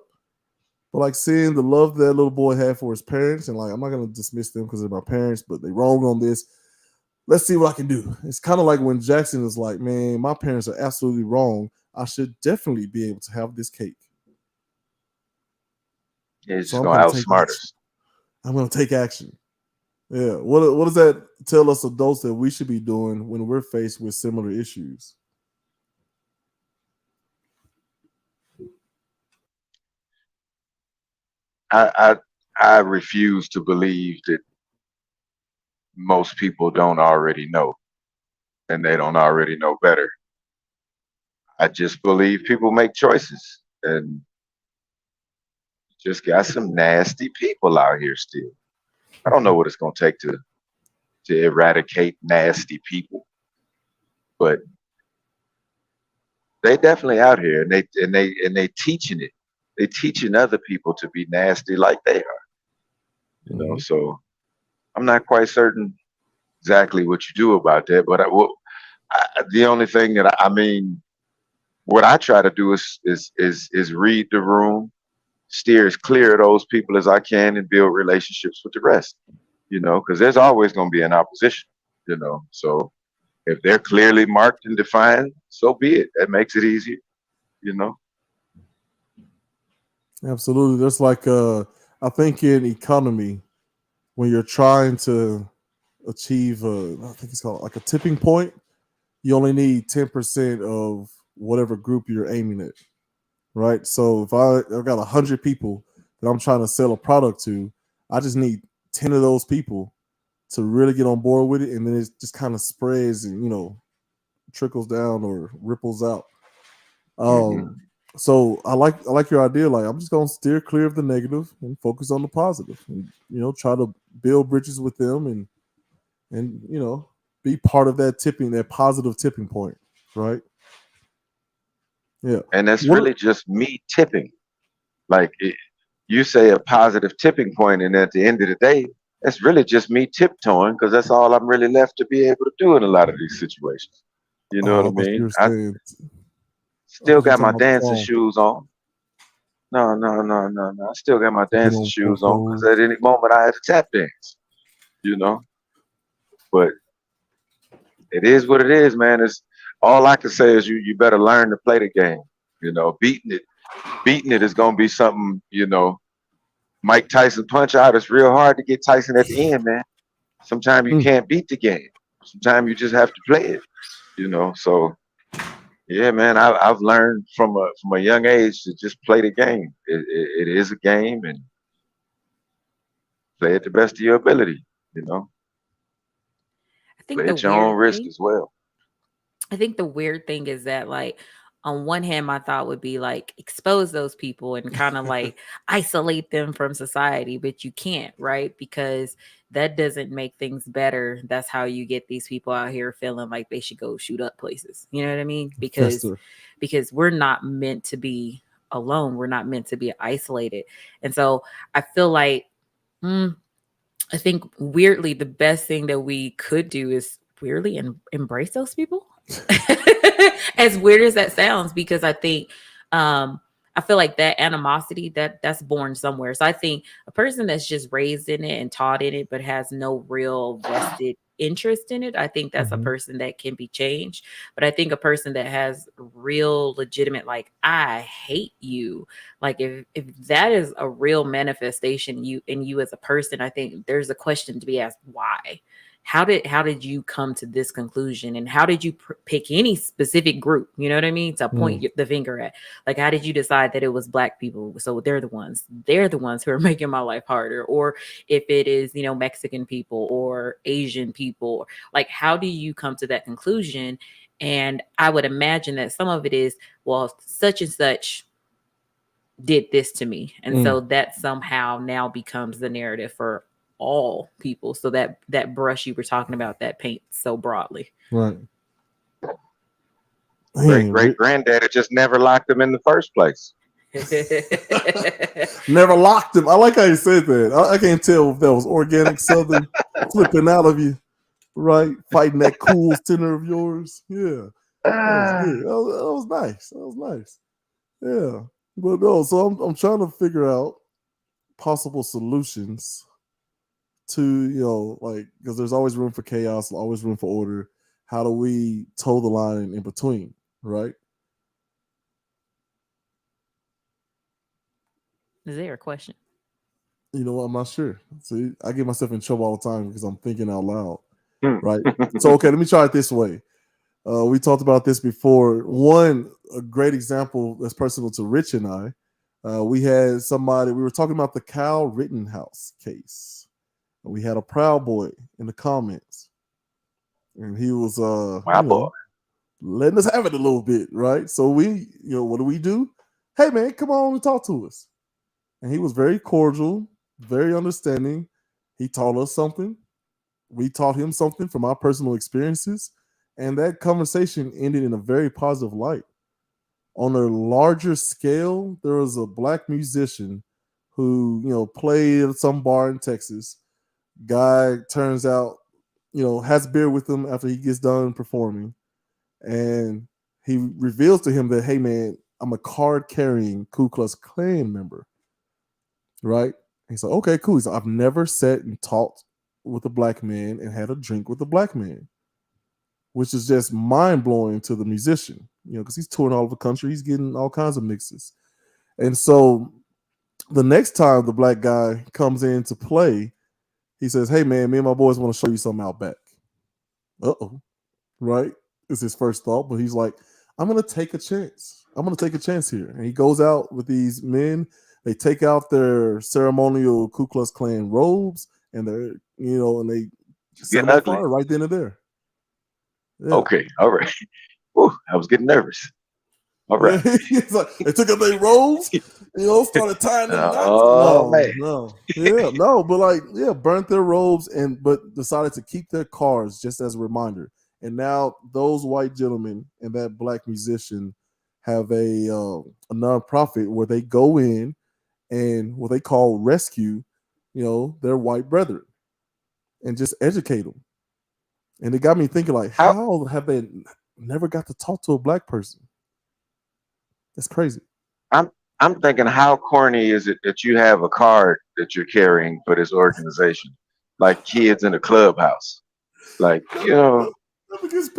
But like seeing the love that little boy had for his parents, and like I'm not gonna dismiss them because they're my parents, but they wrong on this. Let's see what I can do. It's kind of like when Jackson is like, man, my parents are absolutely wrong. I should definitely be able to have this cake. Yeah, he's So just I'm gonna gonna take outsmart action. us. I'm gonna take action. Yeah. What does that tell us adults that we should be doing when we're faced with similar issues? I refuse to believe that most people don't already know, and they don't already know better. I just believe people make choices, and just got some nasty people out here still. I don't know what it's gonna take to eradicate nasty people, but they definitely out here, and they teaching it. They teaching other people to be nasty like they are. You know, so I'm not quite certain exactly what you do about that, but the only thing that I mean, what I try to do is read the room, steer as clear of those people as I can, and build relationships with the rest. You know, because there's always going to be an opposition. You know, so if they're clearly marked and defined, so be it. That makes it easier. You know. Absolutely. There's like I think in economy, when you're trying to achieve I think it's called like a tipping point, you only need 10% of whatever group you're aiming at. Right. So if I've got 100 people that I'm trying to sell a product to, I just need 10 of those people to really get on board with it, and then it just kind of spreads and trickles down or ripples out. Mhm. So I like your idea. Like I'm just gonna steer clear of the negative and focus on the positive, and try to build bridges with them, and be part of that positive tipping point, right? Yeah. And that's What? really just me tipping. Like you say a positive tipping point, and at the end of the day, that's really just me tiptoeing because that's all I'm really left to be able to do in a lot of these situations. You know what Oh, I I thought you mean? were I saying. I still thought you were got talking my about the dancing song. shoes on. No. I still got my Get dancing on shoes both on because toes. at any moment I have to tap dance. You know, but it is what it is, man. It's all I can say is you better learn to play the game. You know, beating it is gonna be something. You know, Mike Tyson punch out. It's real hard to get Tyson at the end, man. Sometimes you Mm, can't beat the game. Sometimes you just have to play it. You know, so yeah, man. I've learned from a young age to just play the game. It is a game, and play at the best of your ability. You know, I think play the at your own weird risk thing as well. I think the weird thing is that, like, on one hand, my thought would be like expose those people and kind of like isolate them from society, but you can't, right? Because that doesn't make things better. That's how you get these people out here feeling like they should go shoot up places. You know what I mean? Because Fester. we're not meant to be alone. We're not meant to be isolated. And so I feel like I think weirdly the best thing that we could do is weirdly embrace those people. As weird as that sounds, because I think I feel like that animosity that's born somewhere. So I think a person that's just raised in it and taught in it but has no real vested interest in it, I think that's a Mhm. person that can be changed. But I think a person that has real legitimate, like, I hate you, like if that is a real manifestation you as a person, I think there's a question to be asked: why? How did you come to this conclusion, and how did you pick any specific group, you know what I mean, to point the finger at? Like, how did you decide that it was black people, so they're the ones who are making my life harder? Or if it is, Mexican people or Asian people, like, how do you come to that conclusion? And I would imagine that some of it is, well, such and such did this to me. And so that somehow now becomes the narrative for all people. So that brush you were talking about, that paint so broadly. Right. Great granddaddy just never locked them in the first place. Never locked him. I like how you said that. I can't tell if that was organic Southern flipping out of you, right? Fighting that cool tenor of yours. Yeah. That was good. That was nice. That was nice. Yeah. But no, so I'm trying to figure out possible solutions to, like, because there's always room for chaos, always room for order. How do we toe the line in between, right? Is there a question? You know what? I'm not sure. See, I get myself in trouble all the time because I'm thinking out loud, right? So, okay, let me try it this way. We talked about this before. A great example that's personal to Rich and I. We had somebody, we were talking about the Kyle Rittenhouse case. We had a Proud Boy in the comments. And he was letting us have it a little bit, right? So we, what do? Hey, man, come on and talk to us. And he was very cordial, very understanding. He taught us something. We taught him something from our personal experiences. And that conversation ended in a very positive light. On a larger scale, there was a Black musician who, played at some bar in Texas. Guy turns out, has beer with him after he gets done performing. And he reveals to him that, hey, man, I'm a card-carrying Ku Klux Klan member. Right? He's like, okay, cool. He's like, I've never sat and talked with a Black man and had a drink with a Black man, which is just mind-blowing to the musician, because he's touring all over the country. He's getting all kinds of mixes. And so the next time the Black guy comes in to play, he says, hey, man, me and my boys want to show you something out back. Uh-oh. Right? It's his first thought, but he's like, I'm going to take a chance. I'm going to take a chance here. And he goes out with these men. They take out their ceremonial Ku Klux Klan robes and they're, and they set them on fire right then and there. Yeah. Okay, all right. Whew, I was getting nervous. All right. Like, they took out their robes, started tying them knots. No, but burnt their robes but decided to keep their cars just as a reminder. And now those white gentlemen and that Black musician have a nonprofit where they go in and what they call rescue, their white brethren and just educate them. And it got me thinking, like, how have they never got to talk to a Black person? That's crazy. I'm thinking, how corny is it that you have a card that you're carrying for this organization, like kids in a clubhouse? Like, this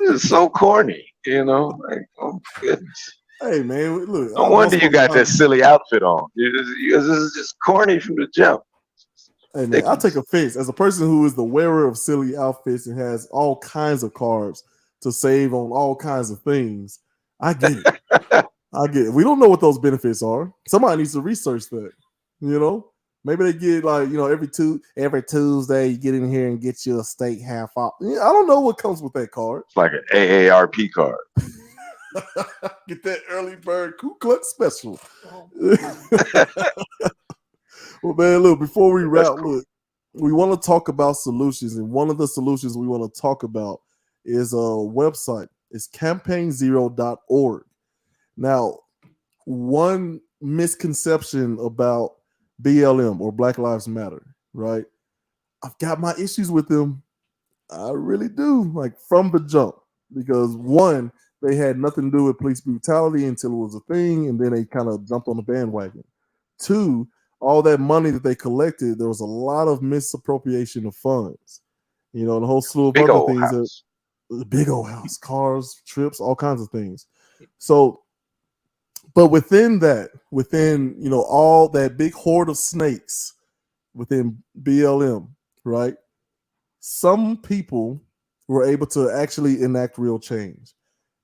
is so corny, like, oh goodness. Hey, man, look. No wonder you got that silly outfit on. This is just corny from the jump. Hey, man, I'll take offense. As a person who is the wearer of silly outfits and has all kinds of cards to save on all kinds of things, I get it. I get it. We don't know what those benefits are. Somebody needs to research that, Maybe they get every Tuesday you get in here and get you a steak half off. I don't know what comes with that card. It's like an AARP card. Get that early bird Ku Klux special. Well, man, look, before we wrap, look, we want to talk about solutions. And one of the solutions we want to talk about is a website. It's campaignzero.org. Now, one misconception about BLM or Black Lives Matter, right? I've got my issues with them. I really do, like from the jump, because one, they had nothing to do with police brutality until it was a thing, and then they kind of jumped on the bandwagon. Two, all that money that they collected, there was a lot of misappropriation of funds. The whole slew of other things. The big old house, cars, trips, all kinds of things. So, but within that, all that big horde of snakes within BLM, right? Some people were able to actually enact real change.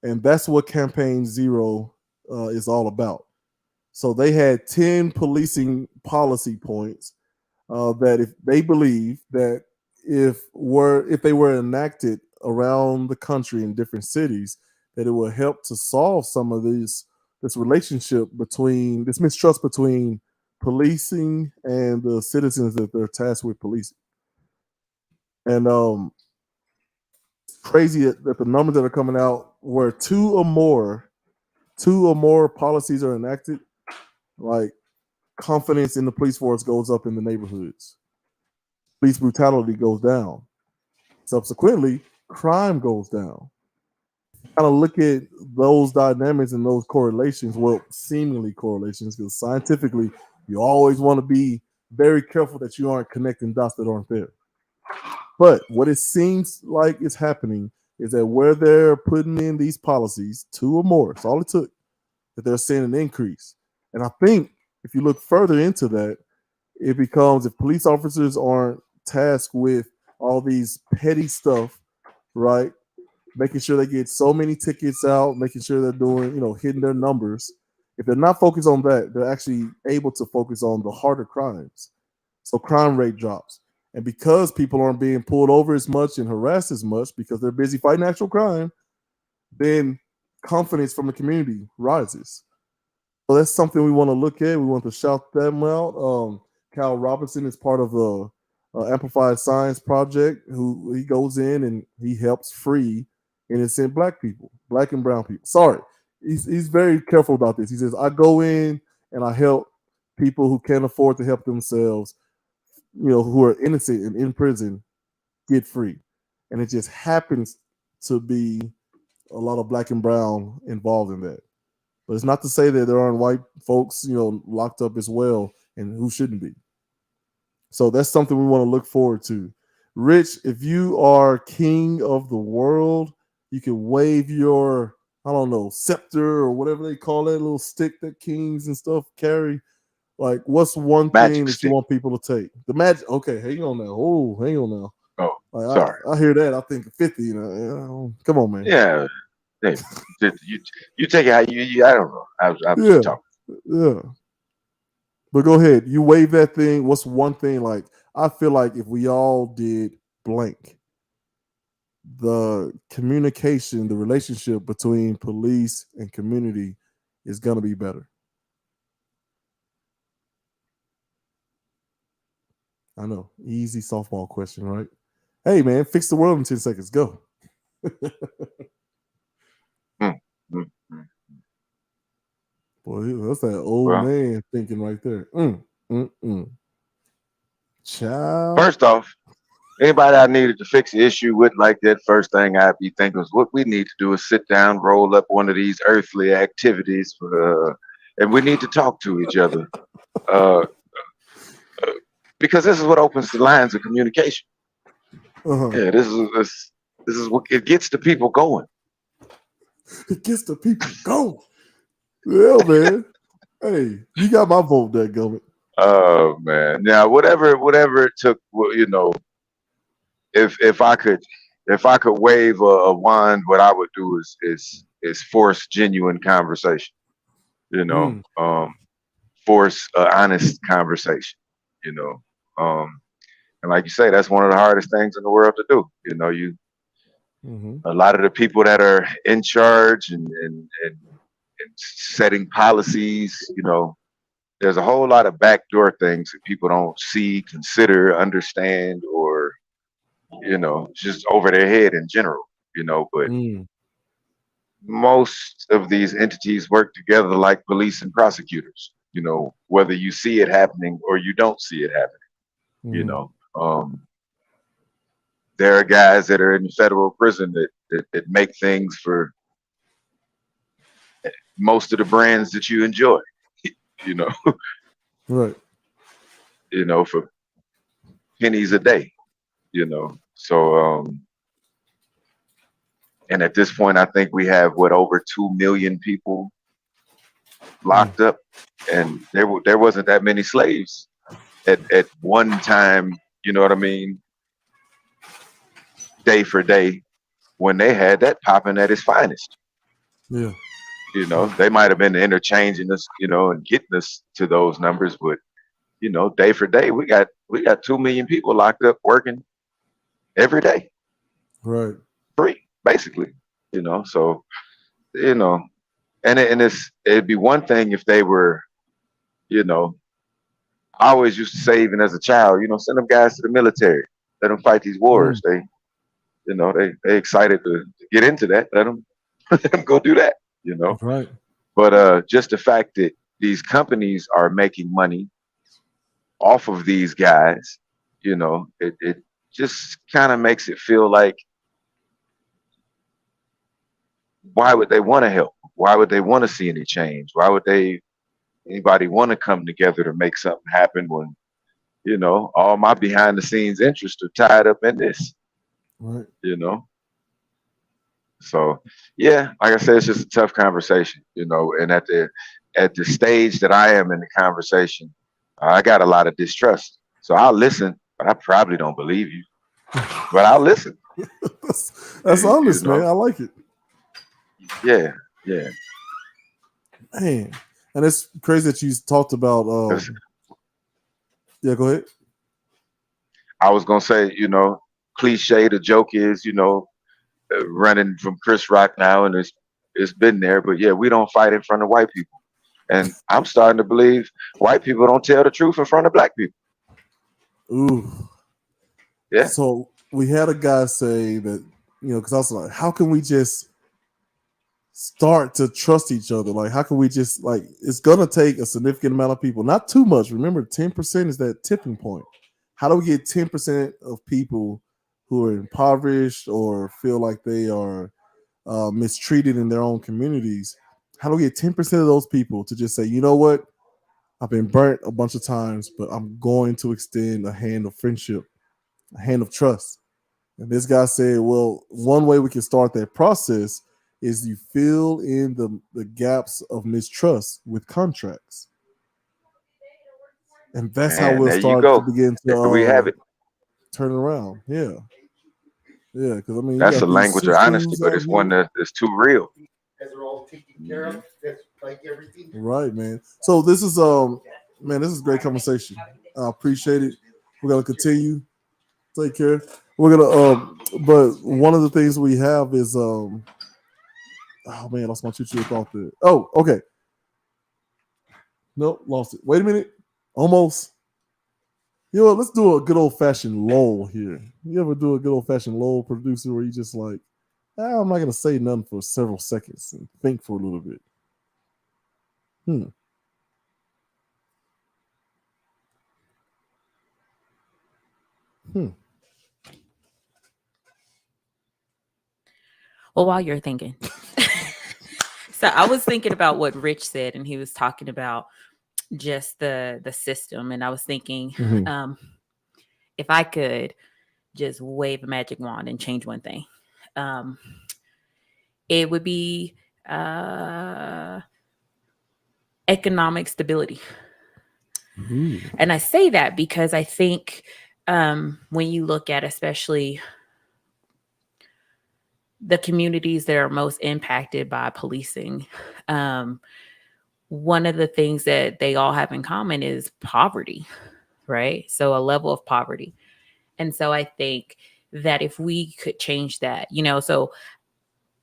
And that's what Campaign Zero is all about. So they had 10 policing policy points that if they believe that if they were enacted around the country in different cities, that it will help to solve some of this relationship between this mistrust between policing and the citizens that they're tasked with policing. And crazy that the numbers that are coming out where two or more policies are enacted, like confidence in the police force goes up in the neighborhoods. Police brutality goes down. Subsequently, crime goes down. Kind of look at those dynamics and those correlations, well, seemingly correlations, because scientifically, you always want to be very careful that you aren't connecting dots that aren't there. But what it seems like is happening is that where they're putting in these policies, two or more, it's all it took, that they're seeing an increase. And I think if you look further into that, it becomes, if police officers aren't tasked with all these petty stuff, right? Making sure they get so many tickets out, making sure they're doing, hitting their numbers. If they're not focused on that, they're actually able to focus on the harder crimes. So crime rate drops. And because people aren't being pulled over as much and harassed as much because they're busy fighting actual crime, then confidence from the community rises. So that's something we want to look at. We want to shout them out. Cal Robinson is part of the Amplified Science Project, who he goes in and he helps free innocent black people, black and brown people. Sorry, he's very careful about this. He says, I go in and I help people who can't afford to help themselves, who are innocent and in prison, get free. And it just happens to be a lot of black and brown involved in that. But it's not to say that there aren't white folks, locked up as well, and who shouldn't be. So that's something we want to look forward to. Rich, if you are king of the world, you can wave your, scepter or whatever they call that little stick that kings and stuff carry. Like, what's one thing that you want people to take? The magic. Okay, hang on now. Oh, hang on now. Oh, like, sorry. I hear that. I think 50. Come on, man. Yeah. Hey, you take it how you. I don't know. I was just talking. Yeah. But go ahead. You wave that thing. What's one thing? Like, I feel like if we all did blank, the communication, the relationship between police and community is going to be better. I know. Easy softball question, right? Hey, man, fix the world in 10 seconds. Go. Boy, that's that old man thinking right there. Child. First off, anybody I needed to fix the issue with like that, first thing I'd be thinking was what we need to do is sit down, roll up one of these earthly activities, and we need to talk to each other. Because this is what opens the lines of communication. Yeah, this is what it gets the people going. It gets the people going. Yeah, man. Hey, you got my vote, that gummit. Oh man. Now, whatever it took, if I could wave a wand, what I would do is force genuine conversation. Force honest conversation. And like you say, that's one of the hardest things in the world to do. A lot of the people that are in charge and setting policies, there's a whole lot of backdoor things that people don't see, consider, understand, or just over their head in general. But most of these entities work together like police and prosecutors. Whether you see it happening or you don't see it happening. There are guys that are in federal prison that make things for most of the brands that you enjoy, right. For pennies a day, so, and at this point, I think we have over 2 million people locked up, and there wasn't that many slaves at one time, you know what I mean? Day for day, when they had that popping at its finest. Yeah. They might have been interchanging us, and getting us to those numbers, but day for day, we got 2 million people locked up working every day. Right. free, basically. So and it'd be one thing if they were, you know, I always used to say, even as a child, send them guys to the military, let them fight these wars. Mm, They excited to get into that. Let them go do that. right. But just the fact that these companies are making money off of these guys, it just kind of makes it feel like, why would they want to help? Why would they want to see any change? Why would anybody want to come together to make something happen when, all my behind the scenes interests are tied up in this, Right. you know? So yeah, like I said, it's just a tough conversation, and at the stage that I am in the conversation, I got a lot of distrust. So I'll listen, but I probably don't believe you. But I'll listen. That's honest, You know? man. I like it. Yeah. Man. And it's crazy that you talked about That's- yeah, go ahead. I was gonna say, cliche. The joke is, running from Chris Rock now, and it's been there. But yeah, we don't fight in front of white people, and I'm starting to believe white people don't tell the truth in front of black people. Ooh. Yeah. So we had a guy say that, because I was like, how can we just start to trust each other? Like, how can we just, like, it's gonna take a significant amount of people, not too much. Remember, 10% is that tipping point. How do we get 10% of people who are impoverished or feel like they are mistreated in their own communities? How do we get 10% of those people to just say, you know what? I've been burnt a bunch of times, but I'm going to extend a hand of friendship, a hand of trust. And this guy said, well, one way we can start that process is you fill in the gaps of mistrust with contracts. And that's how And we'll there you start to go. begin There we have to it. turn around. Yeah. Yeah. Because, I mean, you That's a got these language of honesty, systems but out it's one here. that's too real. As they're all taken care of, that's like everything. Right, man. So this is man, this is great conversation. I appreciate it. We're gonna continue. Take care. We're gonna but one of the things we have is oh man, I lost my choo-choo thought there. Oh, okay. Nope, lost it. Wait a minute. Almost. You know what? Let's do a good old fashioned lull here. You ever do a good old fashioned lull, producer, where you just like, I'm not gonna say nothing for several seconds and think for a little bit. Well, while you're thinking. So I was thinking about what Rich said, and he was talking about just the system. And I was thinking, Mhm. If I could just wave a magic wand and change one thing, it would be economic stability. Ooh. And I say that because I think when you look at especially the communities that are most impacted by policing, one of the things that they all have in common is poverty, right? So a level of poverty. And so I think that if we could change that, so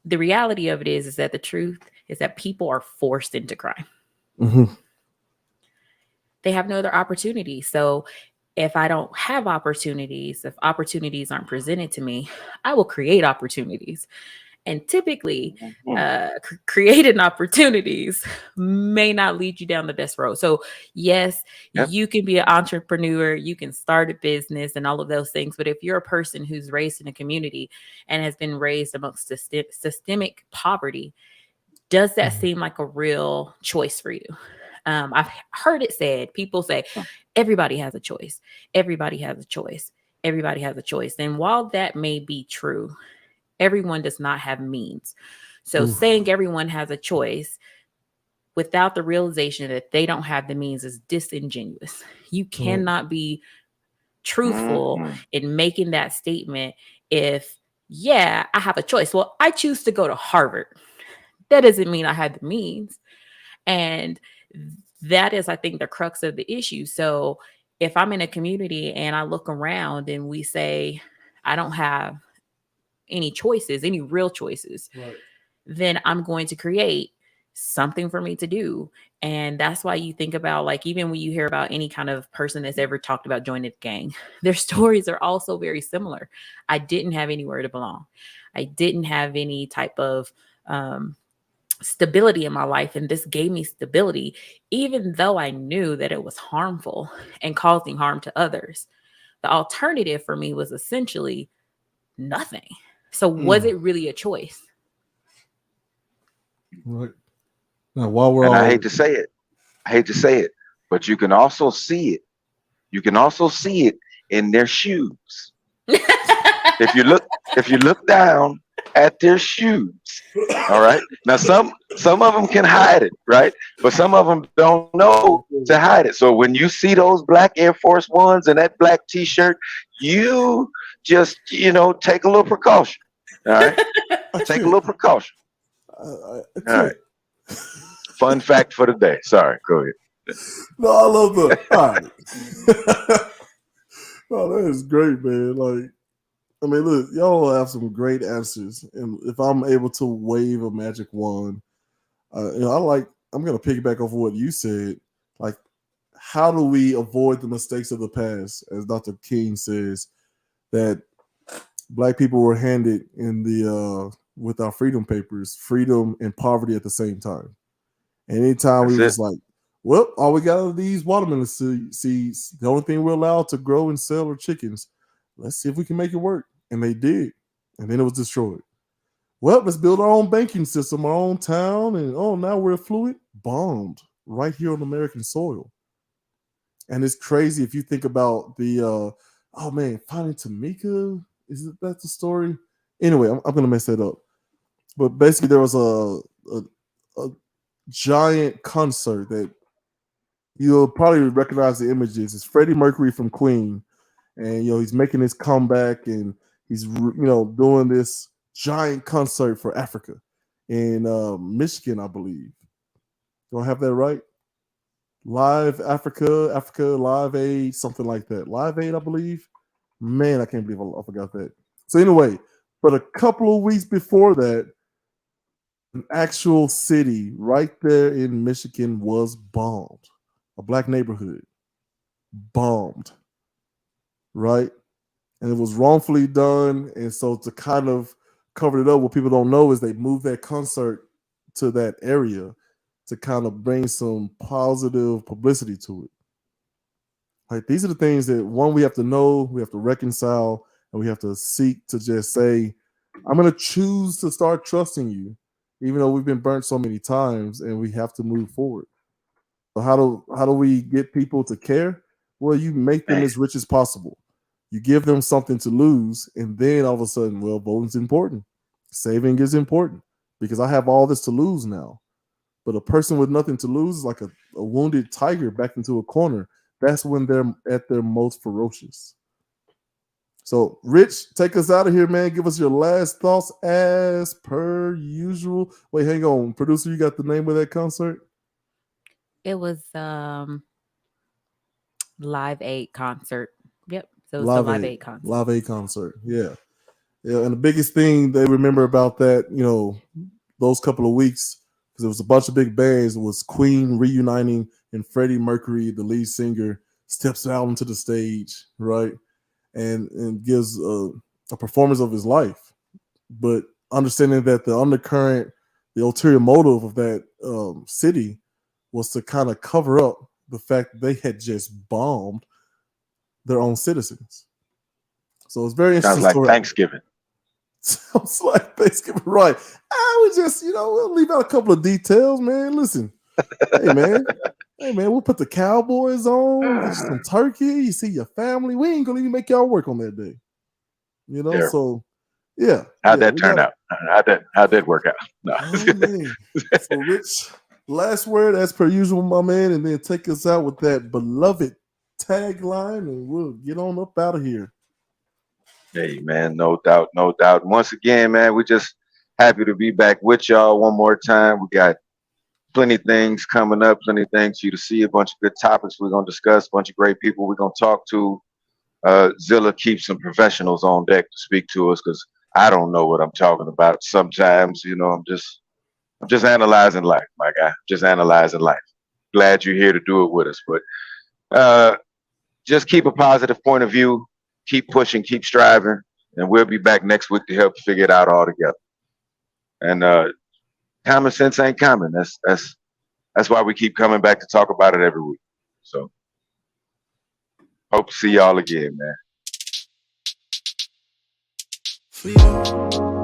the reality of it is that the truth is that people are forced into crime. Mm-hmm. They have no other opportunity. So if I don't have opportunities, if opportunities aren't presented to me, I will create opportunities. And typically, creating opportunities may not lead you down the best road. So yes, Yep. you can be an entrepreneur, you can start a business and all of those things. But if you're a person who's raised in a community and has been raised amongst systemic poverty, does that seem like a real choice for you? I've heard it said, people say, everybody has a choice. Everybody has a choice. Everybody has a choice. And while that may be true, everyone does not have means. So saying everyone has a choice without the realization that they don't have the means is disingenuous. You cannot be truthful in making that statement if, I have a choice. Well, I choose to go to Harvard. That doesn't mean I have the means. And that is, I think, the crux of the issue. So if I'm in a community and I look around and we say, I don't have any choices, any real choices, Right. then I'm going to create something for me to do. And that's why you think about, like, even when you hear about any kind of person that's ever talked about joining a gang, their stories are also very similar. I didn't have anywhere to belong. I didn't have any type of stability in my life. And this gave me stability, even though I knew that it was harmful and causing harm to others. The alternative for me was essentially nothing. So was it really a choice? Right. Now, while we're And all I hate to say it, but you can also see it. You can also see it in their shoes. If you look down at their shoes, all right. Now some of them can hide it, right? But some of them don't know to hide it. So when you see those black Air Force Ones and that black T-shirt, you just take a little precaution. All right, take a little precaution. All right. Fun fact for the day. Sorry, go ahead. No, I love the. All right. Oh, that is great, man. Like, I mean, look, y'all have some great answers, and if I'm able to wave a magic wand, I'm gonna piggyback off of what you said. Like, how do we avoid the mistakes of the past? As Dr. King says, that Black people were handed in the with our freedom papers, freedom and poverty at the same time. And anytime we was like, well, all we got are these watermelon seeds. The only thing we're allowed to grow and sell are chickens. Let's see if we can make it work. And they did. And then it was destroyed. Well, let's build our own banking system, our own town. And now we're affluent. Bombed right here on American soil. And it's crazy if you think about the, Finding Tamika. That's the story? Anyway, I'm going to mess that up. But basically there was a giant concert that you'll probably recognize the images. It's Freddie Mercury from Queen, and he's making his comeback, and he's doing this giant concert for Africa in Michigan, I believe. Do I have that right? Live Africa Live Aid, something like that. Live Aid, I believe. Man, I can't believe I forgot that. So anyway, but a couple of weeks before that, an actual city right there in Michigan was bombed. A Black neighborhood bombed, right? And it was wrongfully done. And so to kind of cover it up, what people don't know is they moved that concert to that area to kind of bring some positive publicity to it. Like, these are the things that, one, we have to know, we have to reconcile, and we have to seek to just say, I'm going to choose to start trusting you, even though we've been burnt so many times, and we have to move forward. So how do we get people to care? Well, you make them as rich as possible. You give them something to lose, and then all of a sudden, well, voting's important. Saving is important because I have all this to lose now. But a person with nothing to lose is like a wounded tiger back into a corner. That's when they're at their most ferocious. So, Rich, take us out of here, man. Give us your last thoughts as per usual. Wait, hang on. Producer, you got the name of that concert? It was Live Aid concert. Yep. So it was Live the Live Aid. Aid concert. Live Aid concert. Yeah. Yeah. And the biggest thing they remember about that, those couple of weeks, because there was a bunch of big bands, was Queen reuniting, and Freddie Mercury, the lead singer, steps out onto the stage, right? And gives a performance of his life. But understanding that the undercurrent, the ulterior motive of that city was to kind of cover up the fact that they had just bombed their own citizens. So it's very interesting. Sounds like Thanksgiving. Sounds like Thanksgiving, right? I would just, we'll leave out a couple of details, man. Listen, hey, man, we'll put the Cowboys on, get you some turkey, you see your family. We ain't gonna even make y'all work on that day, Yeah. So, yeah. How'd that turn out? How'd that work out? No. So, Rich, last word as per usual, my man, and then take us out with that beloved tagline, and we'll get on up out of here. Hey, man, no doubt. Once again, man, we're just happy to be back with y'all one more time. We got plenty of things coming up, plenty of things for you to see, a bunch of good topics we're going to discuss, a bunch of great people we're going to talk to. Zilla keeps some professionals on deck to speak to us, because I don't know what I'm talking about. Sometimes, you know, I'm just analyzing life, my guy. Just analyzing life. Glad you're here to do it with us. But just keep a positive point of view, keep pushing, keep striving, and we'll be back next week to help figure it out all together. And common sense ain't common. That's why we keep coming back to talk about it every week. So hope to see y'all again, man. For you.